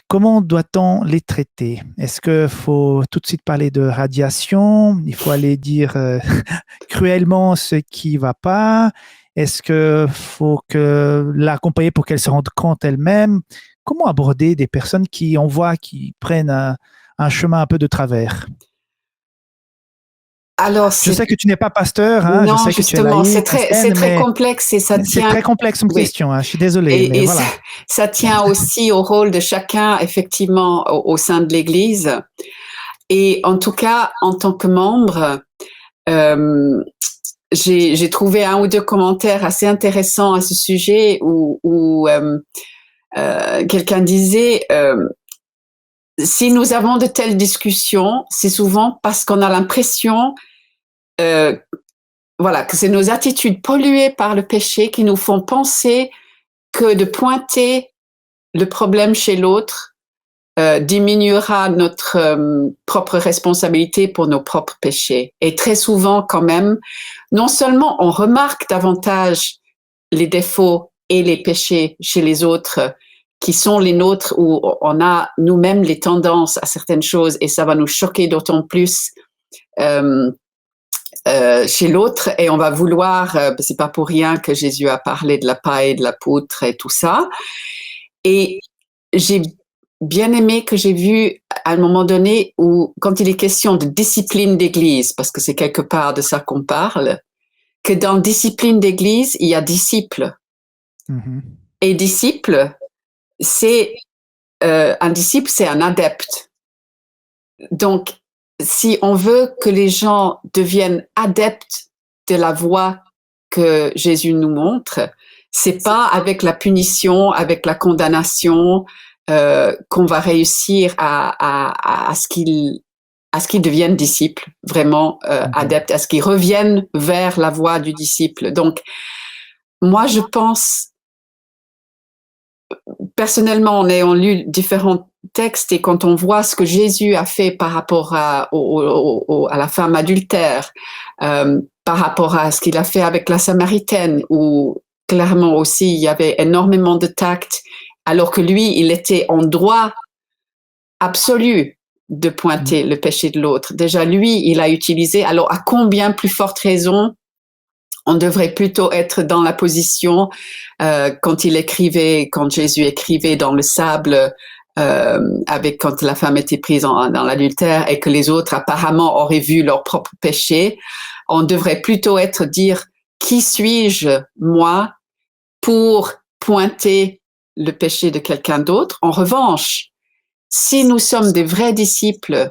comment doit-on les traiter? Est-ce qu'il faut tout de suite parler de radiation? Il faut aller dire cruellement ce qui ne va pas? Est-ce qu'il faut l'accompagner pour qu'elle se rende compte elle-même? Comment aborder des personnes qui prennent un chemin un peu de travers? Alors, je sais que tu n'es pas pasteur. Hein, non, je sais justement, que tu es c'est très complexe et ça tient. C'est très complexe comme question. Hein, je suis désolée. Et voilà. ça tient aussi au rôle de chacun, effectivement, au sein de l'Église. Et en tout cas, en tant que membre, j'ai trouvé 1 ou 2 commentaires assez intéressants à ce sujet où quelqu'un disait. Si nous avons de telles discussions, c'est souvent parce qu'on a l'impression que c'est nos attitudes polluées par le péché qui nous font penser que de pointer le problème chez l'autre diminuera notre propre responsabilité pour nos propres péchés. Et très souvent, quand même, non seulement on remarque davantage les défauts et les péchés chez les autres, qui sont les nôtres, où on a nous-mêmes les tendances à certaines choses, et ça va nous choquer d'autant plus chez l'autre et on va vouloir, c'est pas pour rien que Jésus a parlé de la paille, de la poutre et tout ça. Et j'ai bien aimé que j'ai vu à un moment donné où, quand il est question de discipline d'église, parce que c'est quelque part de ça qu'on parle, que dans discipline d'église, il y a disciple. Et disciple, c'est un disciple, c'est un adepte. Donc, si on veut que les gens deviennent adeptes de la voie que Jésus nous montre, c'est pas avec la punition, avec la condamnation qu'on va réussir à ce qu'ils deviennent disciples, vraiment adeptes, à ce qu'ils reviennent vers la voie du disciple. Donc, moi, je pense, personnellement, en ayant lu différents textes et quand on voit ce que Jésus a fait par rapport à la femme adultère, par rapport à ce qu'il a fait avec la Samaritaine, où clairement aussi il y avait énormément de tact, alors que lui, il était en droit absolu de pointer le péché de l'autre. Déjà, lui, il a utilisé, alors à combien plus forte raison on devrait plutôt être dans la position quand Jésus écrivait dans le sable quand la femme était prise dans l'adultère et que les autres apparemment auraient vu leur propre péché. On devrait plutôt dire qui suis-je moi pour pointer le péché de quelqu'un d'autre. En revanche, si nous sommes des vrais disciples,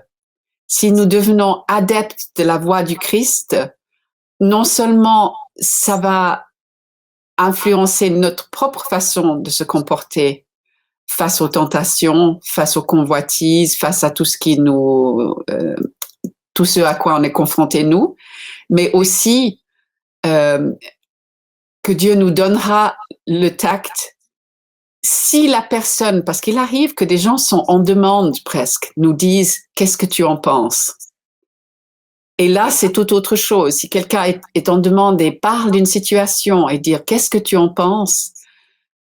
si nous devenons adeptes de la voie du Christ, non seulement ça va influencer notre propre façon de se comporter face aux tentations, face aux convoitises, face à tout ce tout ce à quoi on est confronté nous, mais aussi que Dieu nous donnera le tact si la personne, parce qu'il arrive que des gens sont en demande presque, nous disent « qu'est-ce que tu en penses ?» Et là, c'est tout autre chose. Si quelqu'un est en demande et parle d'une situation et dire « qu'est-ce que tu en penses ?»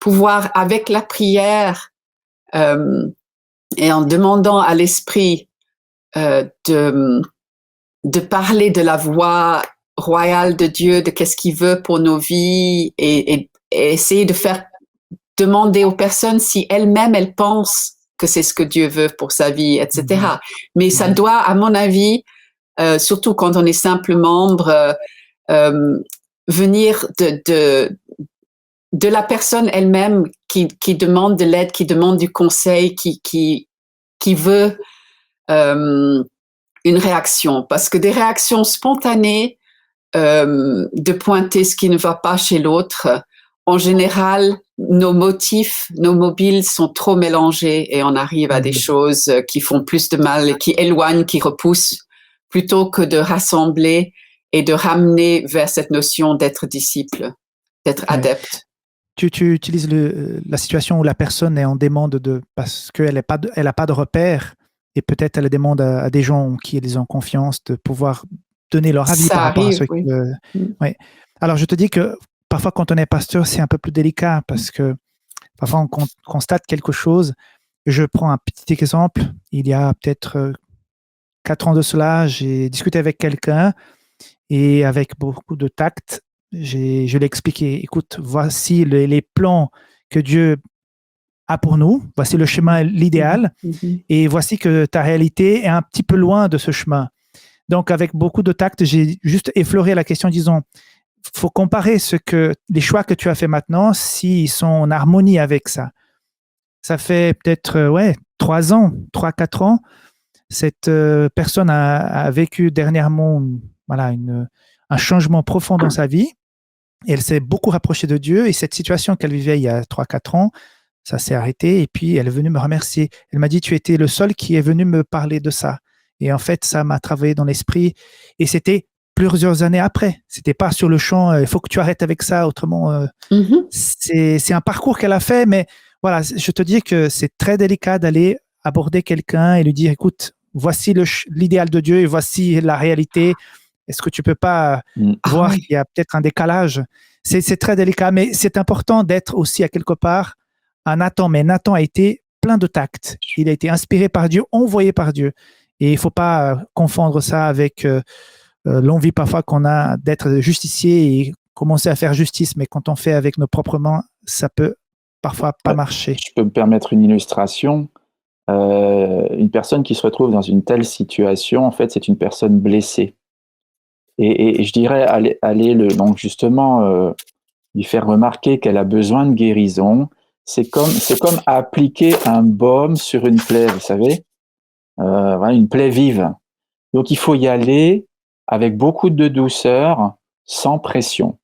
Pouvoir, avec la prière et en demandant à l'Esprit de parler de la voie royale de Dieu, de qu'est-ce qu'il veut pour nos vies et essayer de demander aux personnes si elles-mêmes, elles pensent que c'est ce que Dieu veut pour sa vie, etc. Mais ça doit, à mon avis, surtout quand on est simple membre, venir de la personne elle-même qui demande de l'aide, qui demande du conseil, qui veut une réaction. Parce que des réactions spontanées, de pointer ce qui ne va pas chez l'autre, en général, nos motifs, nos mobiles sont trop mélangés et on arrive à des choses qui font plus de mal, qui éloignent, qui repoussent, plutôt que de rassembler et de ramener vers cette notion d'être disciple, d'être adepte. Tu utilises la situation où la personne est en demande parce qu'elle n'a pas de repère et peut-être elle demande à des gens en qui ils ont confiance de pouvoir donner leur avis par rapport à ce oui. Alors, je te dis que parfois, quand on est pasteur, c'est un peu plus délicat parce que parfois, on constate quelque chose. Je prends un petit exemple. Il y a peut-être 4 ans de cela, j'ai discuté avec quelqu'un et avec beaucoup de tact, je lui ai expliqué, écoute, voici les plans que Dieu a pour nous, voici le chemin, l'idéal, et voici que ta réalité est un petit peu loin de ce chemin. Donc, avec beaucoup de tact, j'ai juste effleuré la question, disons, faut comparer les choix que tu as fait maintenant, s'ils sont en harmonie avec ça. Ça fait peut-être 3-4 ans, cette personne a vécu dernièrement un changement profond dans sa vie. Et elle s'est beaucoup rapprochée de Dieu. Et cette situation qu'elle vivait il y a 3-4 ans, ça s'est arrêté. Et puis, elle est venue me remercier. Elle m'a dit, tu étais le seul qui est venu me parler de ça. Et en fait, ça m'a travaillé dans l'esprit. Et c'était plusieurs années après. C'était pas sur le champ, il faut que tu arrêtes avec ça, autrement. C'est un parcours qu'elle a fait. Mais voilà, je te dis que c'est très délicat d'aller aborder quelqu'un et lui dire, écoute, voici l'idéal de Dieu et voici la réalité. Est-ce que tu peux pas voir qu'il y a peut-être un décalage? C'est très délicat, mais c'est important d'être aussi à quelque part un Nathan. Mais Nathan a été plein de tact. Il a été inspiré par Dieu, envoyé par Dieu. Et il ne faut pas confondre ça avec l'envie parfois qu'on a d'être justicier et commencer à faire justice, mais quand on fait avec nos propres mains, ça peut parfois pas marcher. Je peux me permettre une illustration. Une personne qui se retrouve dans une telle situation, en fait, c'est une personne blessée. Et je dirais, donc justement, lui faire remarquer qu'elle a besoin de guérison. C'est comme appliquer un baume sur une plaie, vous savez, voilà, une plaie vive. Donc il faut y aller avec beaucoup de douceur, sans pression.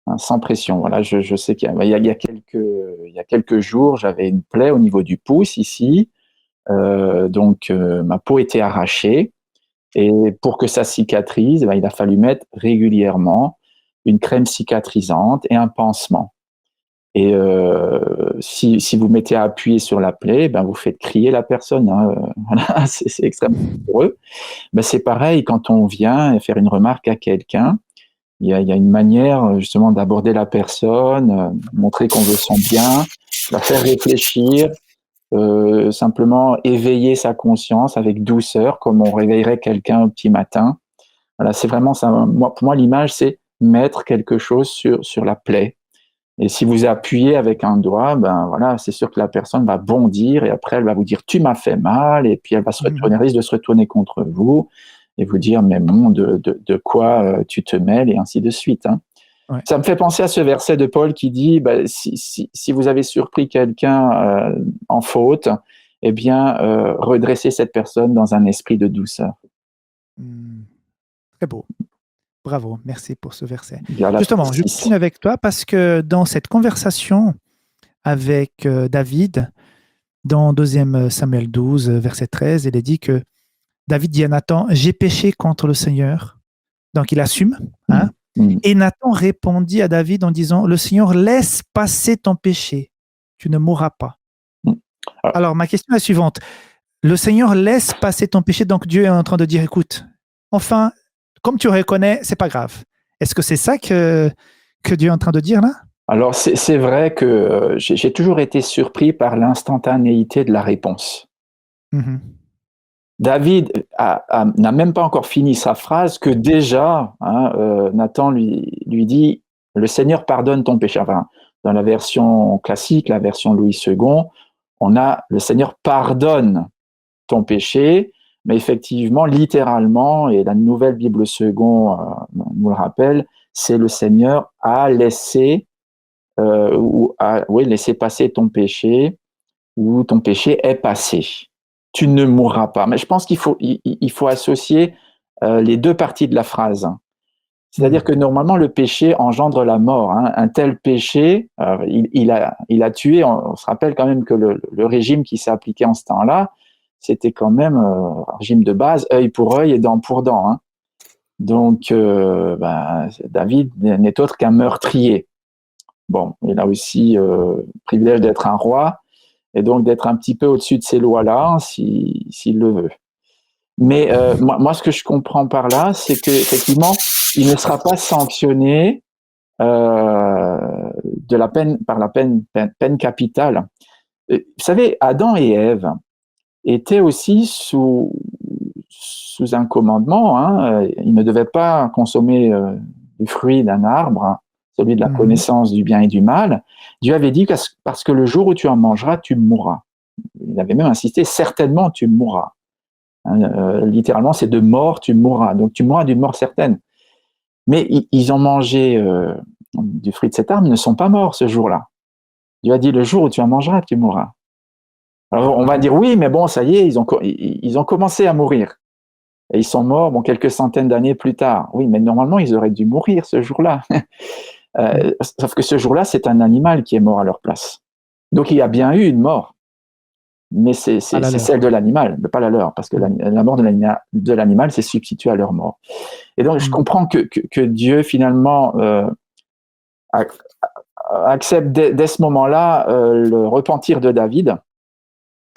Hein, sans pression. Voilà, je sais qu'il y a quelques jours, j'avais une plaie au niveau du pouce ici. Donc ma peau était arrachée. Et pour que ça cicatrise, il a fallu mettre régulièrement une crème cicatrisante et un pansement. Et si vous mettez à appuyer sur la plaie, vous faites crier la personne. Hein. Voilà, c'est extrêmement douloureux. C'est pareil quand on vient faire une remarque à quelqu'un. Il y a une manière justement d'aborder la personne, montrer qu'on veut son bien, la faire réfléchir, simplement éveiller sa conscience avec douceur, comme on réveillerait quelqu'un au petit matin. Voilà, c'est vraiment ça. Pour moi, l'image, c'est mettre quelque chose sur la plaie. Et si vous appuyez avec un doigt, voilà, c'est sûr que la personne va bondir et après elle va vous dire tu m'as fait mal et puis elle va risque de se retourner contre vous et vous dire mais bon de quoi tu te mêles et ainsi de suite. Hein. Ouais. Ça me fait penser à ce verset de Paul qui dit si vous avez surpris quelqu'un en faute, eh bien redressez cette personne dans un esprit de douceur. Très beau. Bravo, merci pour ce verset. Voilà, Justement, je continue avec toi parce que dans cette conversation avec David, dans 2 Samuel 12, verset 13, il est dit que David dit à Nathan, « J'ai péché contre le Seigneur. » Donc il assume. Hein? Et Nathan répondit à David en disant, « Le Seigneur laisse passer ton péché. Tu ne mourras pas. » Alors ma question est la suivante. Le Seigneur laisse passer ton péché, donc Dieu est en train de dire, « Écoute, enfin, comme tu reconnais, c'est pas grave. » Est-ce que c'est ça que Dieu est en train de dire là? Alors c'est vrai que j'ai toujours été surpris par l'instantanéité de la réponse. David n'a même pas encore fini sa phrase que déjà, Nathan lui dit « Le Seigneur pardonne ton péché ». Enfin, dans la version classique, la version Louis II, on a « Le Seigneur pardonne ton péché ». Mais effectivement, littéralement, et la nouvelle Bible second nous le rappelle, c'est le Seigneur a laissé laissé passer ton péché, ou ton péché est passé. Tu ne mourras pas. Mais je pense qu'il faut associer les deux parties de la phrase. C'est-à-dire que normalement, le péché engendre la mort. Hein. Un tel péché, il a tué. On se rappelle quand même que le régime qui s'est appliqué en ce temps-là, c'était quand même un régime de base, œil pour œil et dent pour dent. Hein. Donc, David n'est autre qu'un meurtrier. Bon, il a aussi le privilège d'être un roi et donc d'être un petit peu au-dessus de ces lois-là, s'il le veut. Mais moi, ce que je comprends par là, c'est qu'effectivement, il ne sera pas sanctionné par la peine capitale. Vous savez, Adam et Ève étaient aussi sous un commandement. Hein. Ils ne devaient pas consommer du fruit d'un arbre, celui de la connaissance du bien et du mal. Dieu avait dit parce que le jour où tu en mangeras, tu mourras. Il avait même insisté, certainement tu mourras. Littéralement, c'est de mort, tu mourras. Donc tu mourras d'une mort certaine. Mais ils ont mangé du fruit de cet arbre, ils ne sont pas morts ce jour-là. Dieu a dit, le jour où tu en mangeras, tu mourras. Alors on va dire, oui, mais bon, ça y est, ils ont commencé à mourir. Et ils sont morts quelques centaines d'années plus tard. Oui, mais normalement, ils auraient dû mourir ce jour-là. Sauf que ce jour-là, c'est un animal qui est mort à leur place. Donc il y a bien eu une mort. Mais c'est celle de l'animal, mais pas la leur, parce que la mort de l'animal s'est substituée à leur mort. Et donc, je comprends que Dieu, finalement, accepte dès ce moment-là le repentir de David,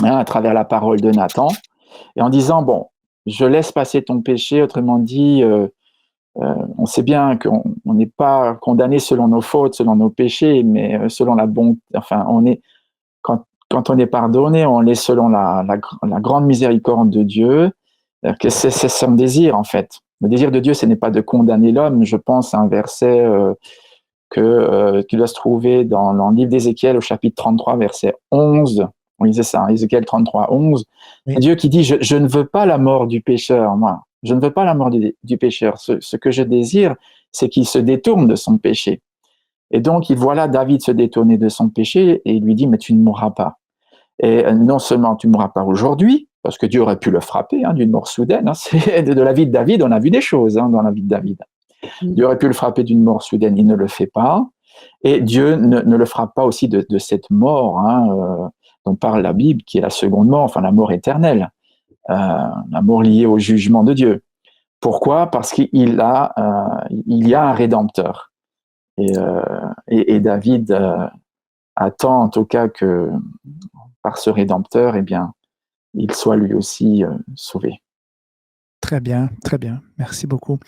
à travers la parole de Nathan, et en disant, bon, je laisse passer ton péché, autrement dit, on sait bien qu'on n'est pas condamné selon nos fautes, selon nos péchés, mais selon la bonté, enfin, quand on est pardonné, on l'est selon la grande miséricorde de Dieu, que c'est son désir en fait. Le désir de Dieu, ce n'est pas de condamner l'homme. Je pense à un verset qui doit se trouver dans le livre d'Ézéchiel au chapitre 33, verset 11. Oui, c'est ça, Ézéchiel 33, 11. Oui. C'est Dieu qui dit, je ne veux pas la mort du pécheur, moi. Je ne veux pas la mort du pécheur. Ce que je désire, c'est qu'il se détourne de son péché. Et donc, il voit là David se détourner de son péché et il lui dit, mais tu ne mourras pas. Et non seulement tu ne mourras pas aujourd'hui, parce que Dieu aurait pu le frapper d'une mort soudaine. De la vie de David, on a vu des choses dans la vie de David. Dieu aurait pu le frapper d'une mort soudaine, il ne le fait pas. Et Dieu ne le frappe pas aussi de cette mort dont parle la Bible, qui est la seconde mort, enfin la mort éternelle, la mort liée au jugement de Dieu. Pourquoi ? Parce qu'il y a un rédempteur. Et David attend en tout cas que par ce rédempteur, eh bien, il soit lui aussi sauvé. Très bien, merci beaucoup.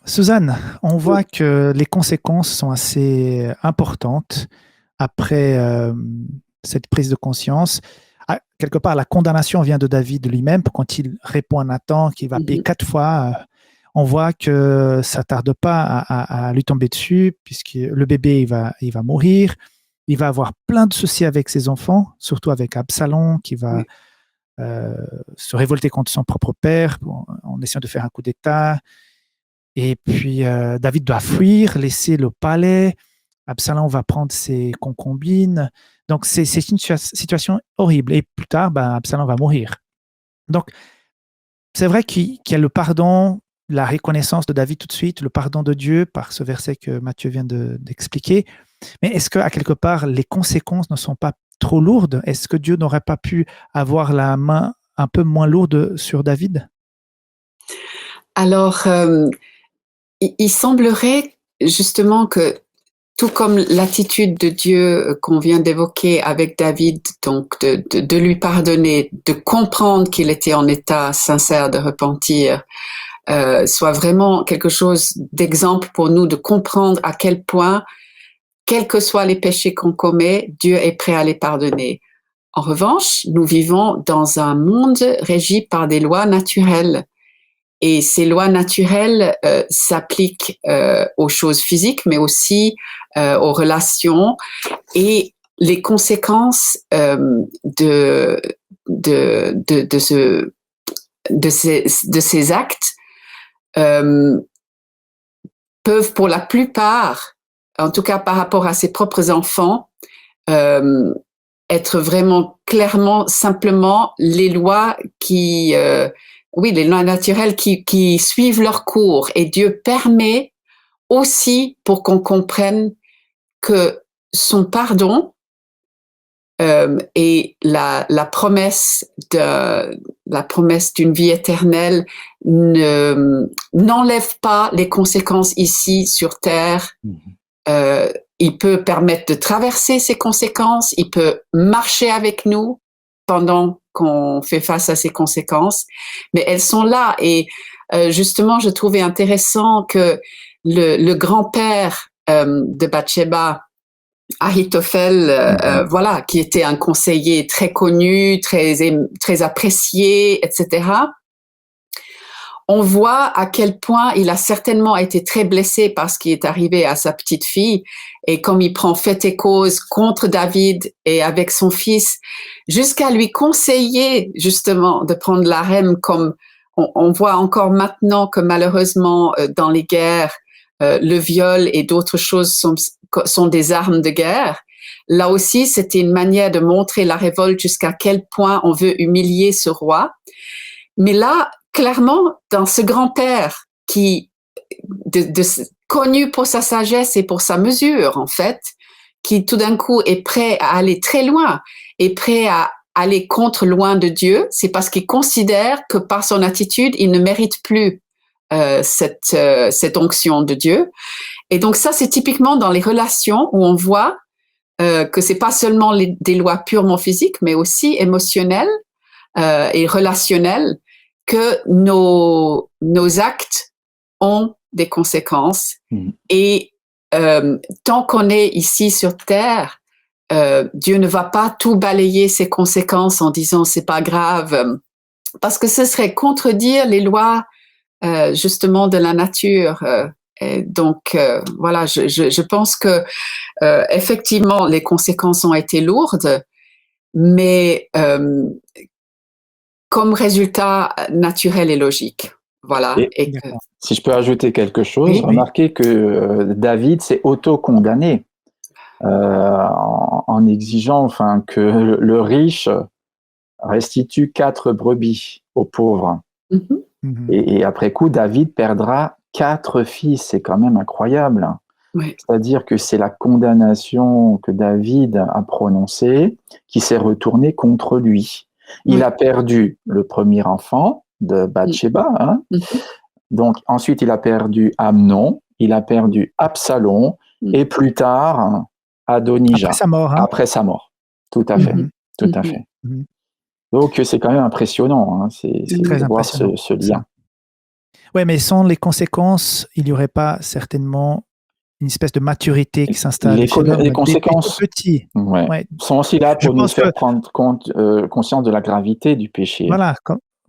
Suzanne, on voit que les conséquences sont assez importantes après cette prise de conscience. Quelque part, la condamnation vient de David lui-même quand il répond à Nathan qu'il va payer 4 fois. On voit que ça tarde pas à lui tomber dessus, puisque le bébé il va mourir. Il va avoir plein de soucis avec ses enfants, surtout avec Absalom qui va se révolter contre son propre père en essayant de faire un coup d'État. Et puis David doit fuir, laisser le palais. Absalom va prendre ses concubines. Donc c'est une situation horrible. Et plus tard, Absalom va mourir. Donc c'est vrai qu'il y a le pardon, la reconnaissance de David tout de suite, le pardon de Dieu par ce verset que Matthieu vient d'expliquer. Mais est-ce qu'à quelque part, les conséquences ne sont pas trop lourdes? Est-ce que Dieu n'aurait pas pu avoir la main un peu moins lourde sur David? Alors, il semblerait justement que, tout comme l'attitude de Dieu qu'on vient d'évoquer avec David, donc de lui pardonner, de comprendre qu'il était en état sincère de repentir, soit vraiment quelque chose d'exemple pour nous, de comprendre à quel point, quels que soient les péchés qu'on commet, Dieu est prêt à les pardonner. En revanche, nous vivons dans un monde régi par des lois naturelles. Et ces lois naturelles s'appliquent aux choses physiques, mais aussi aux relations. Et les conséquences de ces actes peuvent, pour la plupart, en tout cas par rapport à ses propres enfants, être vraiment clairement, simplement les lois qui... oui, les lois naturelles qui suivent leur cours. Et Dieu permet aussi pour qu'on comprenne que son pardon et la promesse d'une vie éternelle n'enlève pas les conséquences ici sur terre. Il peut permettre de traverser ces conséquences, il peut marcher avec nous pendant qu'on fait face à ces conséquences, mais elles sont là. Et justement, je trouvais intéressant que le grand-père de Bathsheba, Ahitophel, voilà, qui était un conseiller très connu, très apprécié, etc. On voit à quel point il a certainement été très blessé par ce qui est arrivé à sa petite fille, et comme il prend fait et cause contre David et avec son fils, jusqu'à lui conseiller justement de prendre l'arème, comme on voit encore maintenant que malheureusement dans les guerres, le viol et d'autres choses sont des armes de guerre. Là aussi, c'était une manière de montrer la révolte, jusqu'à quel point on veut humilier ce roi. Mais là, clairement, dans ce grand-père qui, connu pour sa sagesse et pour sa mesure, en fait, qui tout d'un coup est prêt à aller très loin, est prêt à aller loin de Dieu, c'est parce qu'il considère que par son attitude, il ne mérite plus cette onction de Dieu. Et donc ça, c'est typiquement dans les relations où on voit que c'est pas seulement des lois purement physiques, mais aussi émotionnelles et relationnelles, que nos actes ont des conséquences. Et tant qu'on est ici sur terre, Dieu ne va pas tout balayer ces conséquences en disant c'est pas grave, parce que ce serait contredire les lois justement de la nature. Et donc, voilà, je pense que effectivement, les conséquences ont été lourdes, mais comme résultat naturel et logique. Voilà. Et Et que, si je peux ajouter quelque chose, Oui, oui. remarquez que David s'est auto-condamné en exigeant enfin, que le riche restitue 4 brebis aux pauvres. Mhm. Mhm. Et après coup, David perdra 4 fils. C'est quand même incroyable. Oui. C'est-à-dire que c'est la condamnation que David a prononcée qui s'est retournée contre lui. Il Oui. a perdu le premier enfant de Bathsheba, hein. Mhm. Donc ensuite il a perdu Amnon, il a perdu Absalom et plus tard Adonijah. Après sa mort. Hein. Après sa mort. Tout à fait. Mhm. Tout à Mhm. fait. Mhm. Donc c'est quand même impressionnant, hein, c'est C'est de très voir impressionnant. ce lien. Oui, mais sans les conséquences, il n'y aurait pas certainement une espèce de maturité qui s'installe Les, chez l'homme les dès tout conséquences petit. ouais, Ouais. sont aussi là Je pour nous pense faire que, prendre conscience de la gravité du péché. voilà,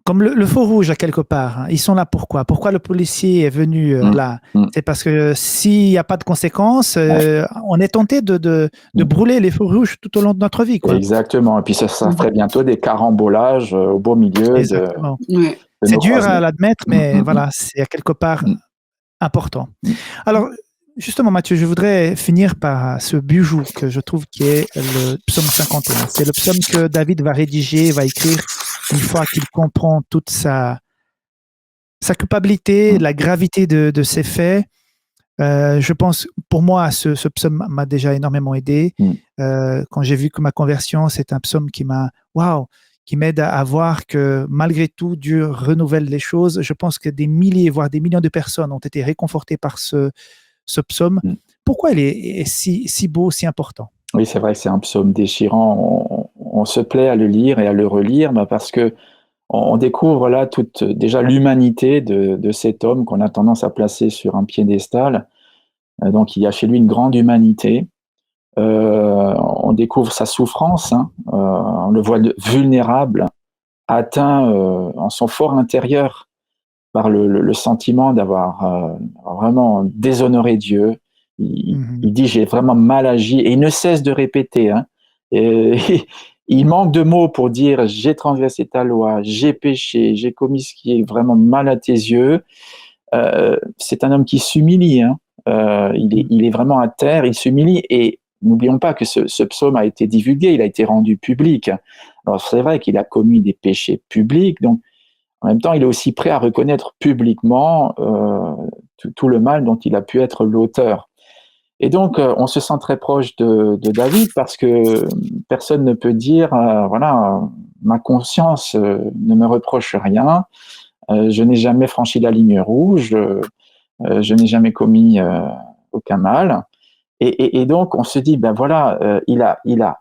comme le feu rouge à quelque part, hein, ils sont là pourquoi? Pourquoi le policier est venu là? C'est parce que s'il n'y a pas de conséquences, on est tenté de brûler les feux rouges tout au long de notre vie, quoi. Exactement. Et puis ça ferait bientôt des carambolages au beau milieu Exactement. de C'est nos dur à croisements. l'admettre, mais voilà, c'est à quelque part important. Alors, justement, Mathieu, je voudrais finir par ce bijou que je trouve qui est le psaume 51. C'est le psaume que David va rédiger, va écrire une fois qu'il comprend toute sa culpabilité, la gravité de ses faits. Je pense, pour moi, ce psaume m'a déjà énormément aidé. Quand j'ai vu que ma conversion, c'est un psaume qui m'aide à voir que malgré tout, Dieu renouvelle les choses. Je pense que des milliers, voire des millions de personnes ont été réconfortées par ce psaume. Pourquoi il est si beau, si important? Oui, c'est vrai que c'est un psaume déchirant. On se plaît à le lire et à le relire parce que on découvre là déjà l'humanité de cet homme qu'on a tendance à placer sur un piédestal. Donc il y a chez lui une grande humanité. On découvre sa souffrance, hein. On le voit vulnérable, atteint en son fort intérieur par le sentiment d'avoir vraiment déshonoré Dieu. Il dit j'ai vraiment mal agi et il ne cesse de répéter. Hein, et, il manque de mots pour dire j'ai transgressé ta loi, j'ai péché, j'ai commis ce qui est vraiment mal à tes yeux. C'est un homme qui s'humilie. Hein. Il est vraiment à terre, il s'humilie et n'oublions pas que ce psaume a été divulgué, il a été rendu public. Alors c'est vrai qu'il a commis des péchés publics, donc en même temps il est aussi prêt à reconnaître publiquement tout le mal dont il a pu être l'auteur. Et donc on se sent très proche de David parce que personne ne peut dire voilà, ma conscience ne me reproche rien, je n'ai jamais franchi la ligne rouge, je n'ai jamais commis aucun mal. Et donc, on se dit, ben voilà, il a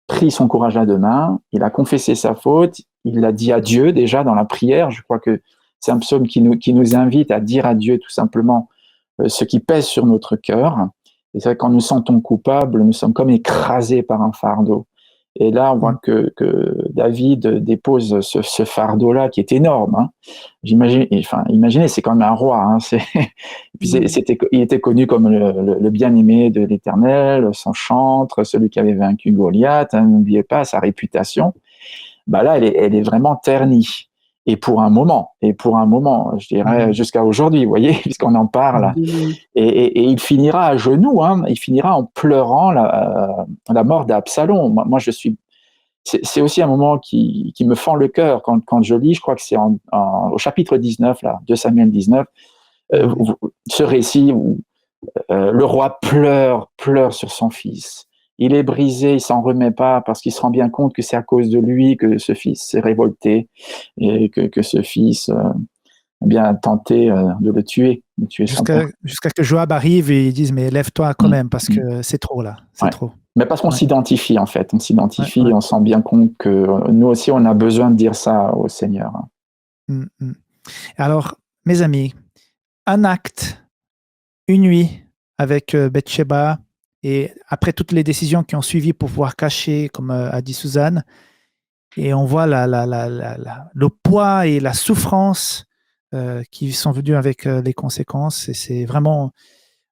pris son courage à deux mains, il a confessé sa faute, il l'a dit à Dieu déjà dans la prière. Je crois que c'est un psaume qui nous invite à dire à Dieu tout simplement ce qui pèse sur notre cœur. Et c'est vrai, quand nous sentons coupables, nous sommes comme écrasés par un fardeau. Et là, on voit que David dépose ce fardeau-là qui est énorme. Hein. Imaginez, c'est quand même un roi. Hein. Il était connu comme le bien-aimé de l'Éternel, son chantre, celui qui avait vaincu Goliath. Hein, n'oubliez pas sa réputation. Bah là, elle est vraiment ternie. Et pour un moment, je dirais jusqu'à aujourd'hui, vous voyez, puisqu'on en parle. Et il finira à genoux, hein, il finira en pleurant la mort d'Absalom. Moi, c'est aussi un moment qui me fend le cœur quand je lis, je crois que c'est au chapitre 19, là, 2 Samuel 19, ce récit où le roi pleure sur son fils. Il est brisé, il s'en remet pas parce qu'il se rend bien compte que c'est à cause de lui que ce fils s'est révolté et que ce fils a tenté de le tuer. Jusqu'à que Joab arrive et ils disent mais lève-toi quand même parce que c'est trop là, c'est trop. Mais parce qu'on s'identifie en fait, on sent bien compte que nous aussi on a besoin de dire ça au Seigneur. Alors, mes amis, un acte, une nuit avec Bathsheba et après toutes les décisions qui ont suivi pour pouvoir cacher, comme a dit Suzanne, et on voit le poids et la souffrance qui sont venus avec les conséquences. Et c'est vraiment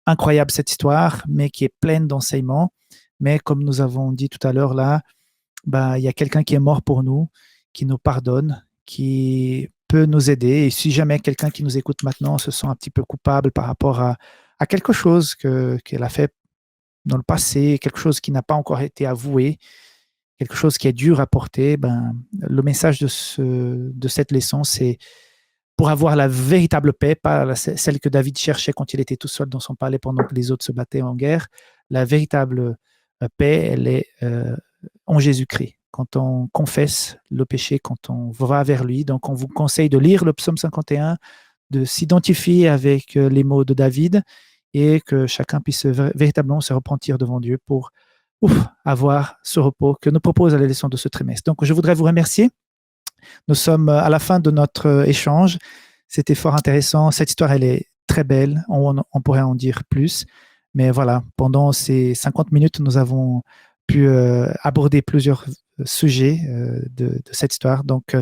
incroyable cette histoire, mais qui est pleine d'enseignements. Mais comme nous avons dit tout à l'heure là, il y a quelqu'un qui est mort pour nous, qui nous pardonne, qui peut nous aider. Et si jamais quelqu'un qui nous écoute maintenant se sent un petit peu coupable par rapport à quelque chose qu'elle a fait dans le passé, quelque chose qui n'a pas encore été avoué, quelque chose qui est dur à porter, le message de cette leçon, c'est pour avoir la véritable paix, pas celle que David cherchait quand il était tout seul dans son palais pendant que les autres se battaient en guerre. La véritable paix, elle est en Jésus-Christ. Quand on confesse le péché, quand on va vers lui. Donc, on vous conseille de lire le psaume 51, de s'identifier avec les mots de David et que chacun puisse véritablement se repentir devant Dieu pour avoir ce repos que nous propose la leçon de ce trimestre. Donc, je voudrais vous remercier. Nous sommes à la fin de notre échange. C'était fort intéressant. Cette histoire, elle est très belle. On pourrait en dire plus. Mais voilà, pendant ces 50 minutes, nous avons pu aborder plusieurs sujets de cette histoire. Donc,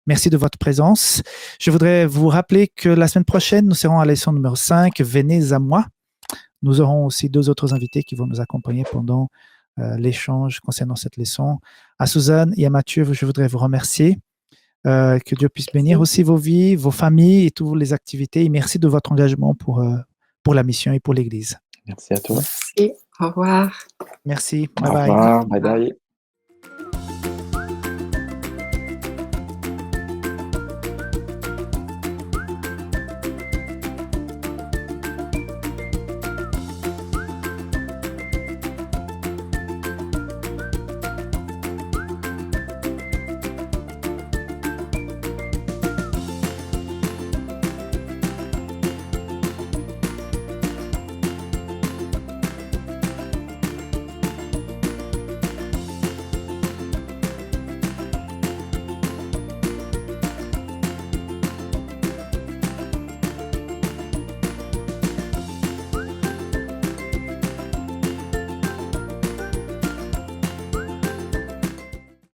merci de votre présence. Je voudrais vous rappeler que la semaine prochaine, nous serons à la leçon numéro 5, Venez à moi. Nous aurons aussi 2 autres invités qui vont nous accompagner pendant l'échange concernant cette leçon. À Suzanne et à Mathieu, je voudrais vous remercier. Que Dieu puisse bénir aussi vos vies, vos familles et toutes les activités. Et merci de votre engagement pour la mission et pour l'Église. Merci à toi. Merci. Au revoir. Merci. Au revoir. Bye bye.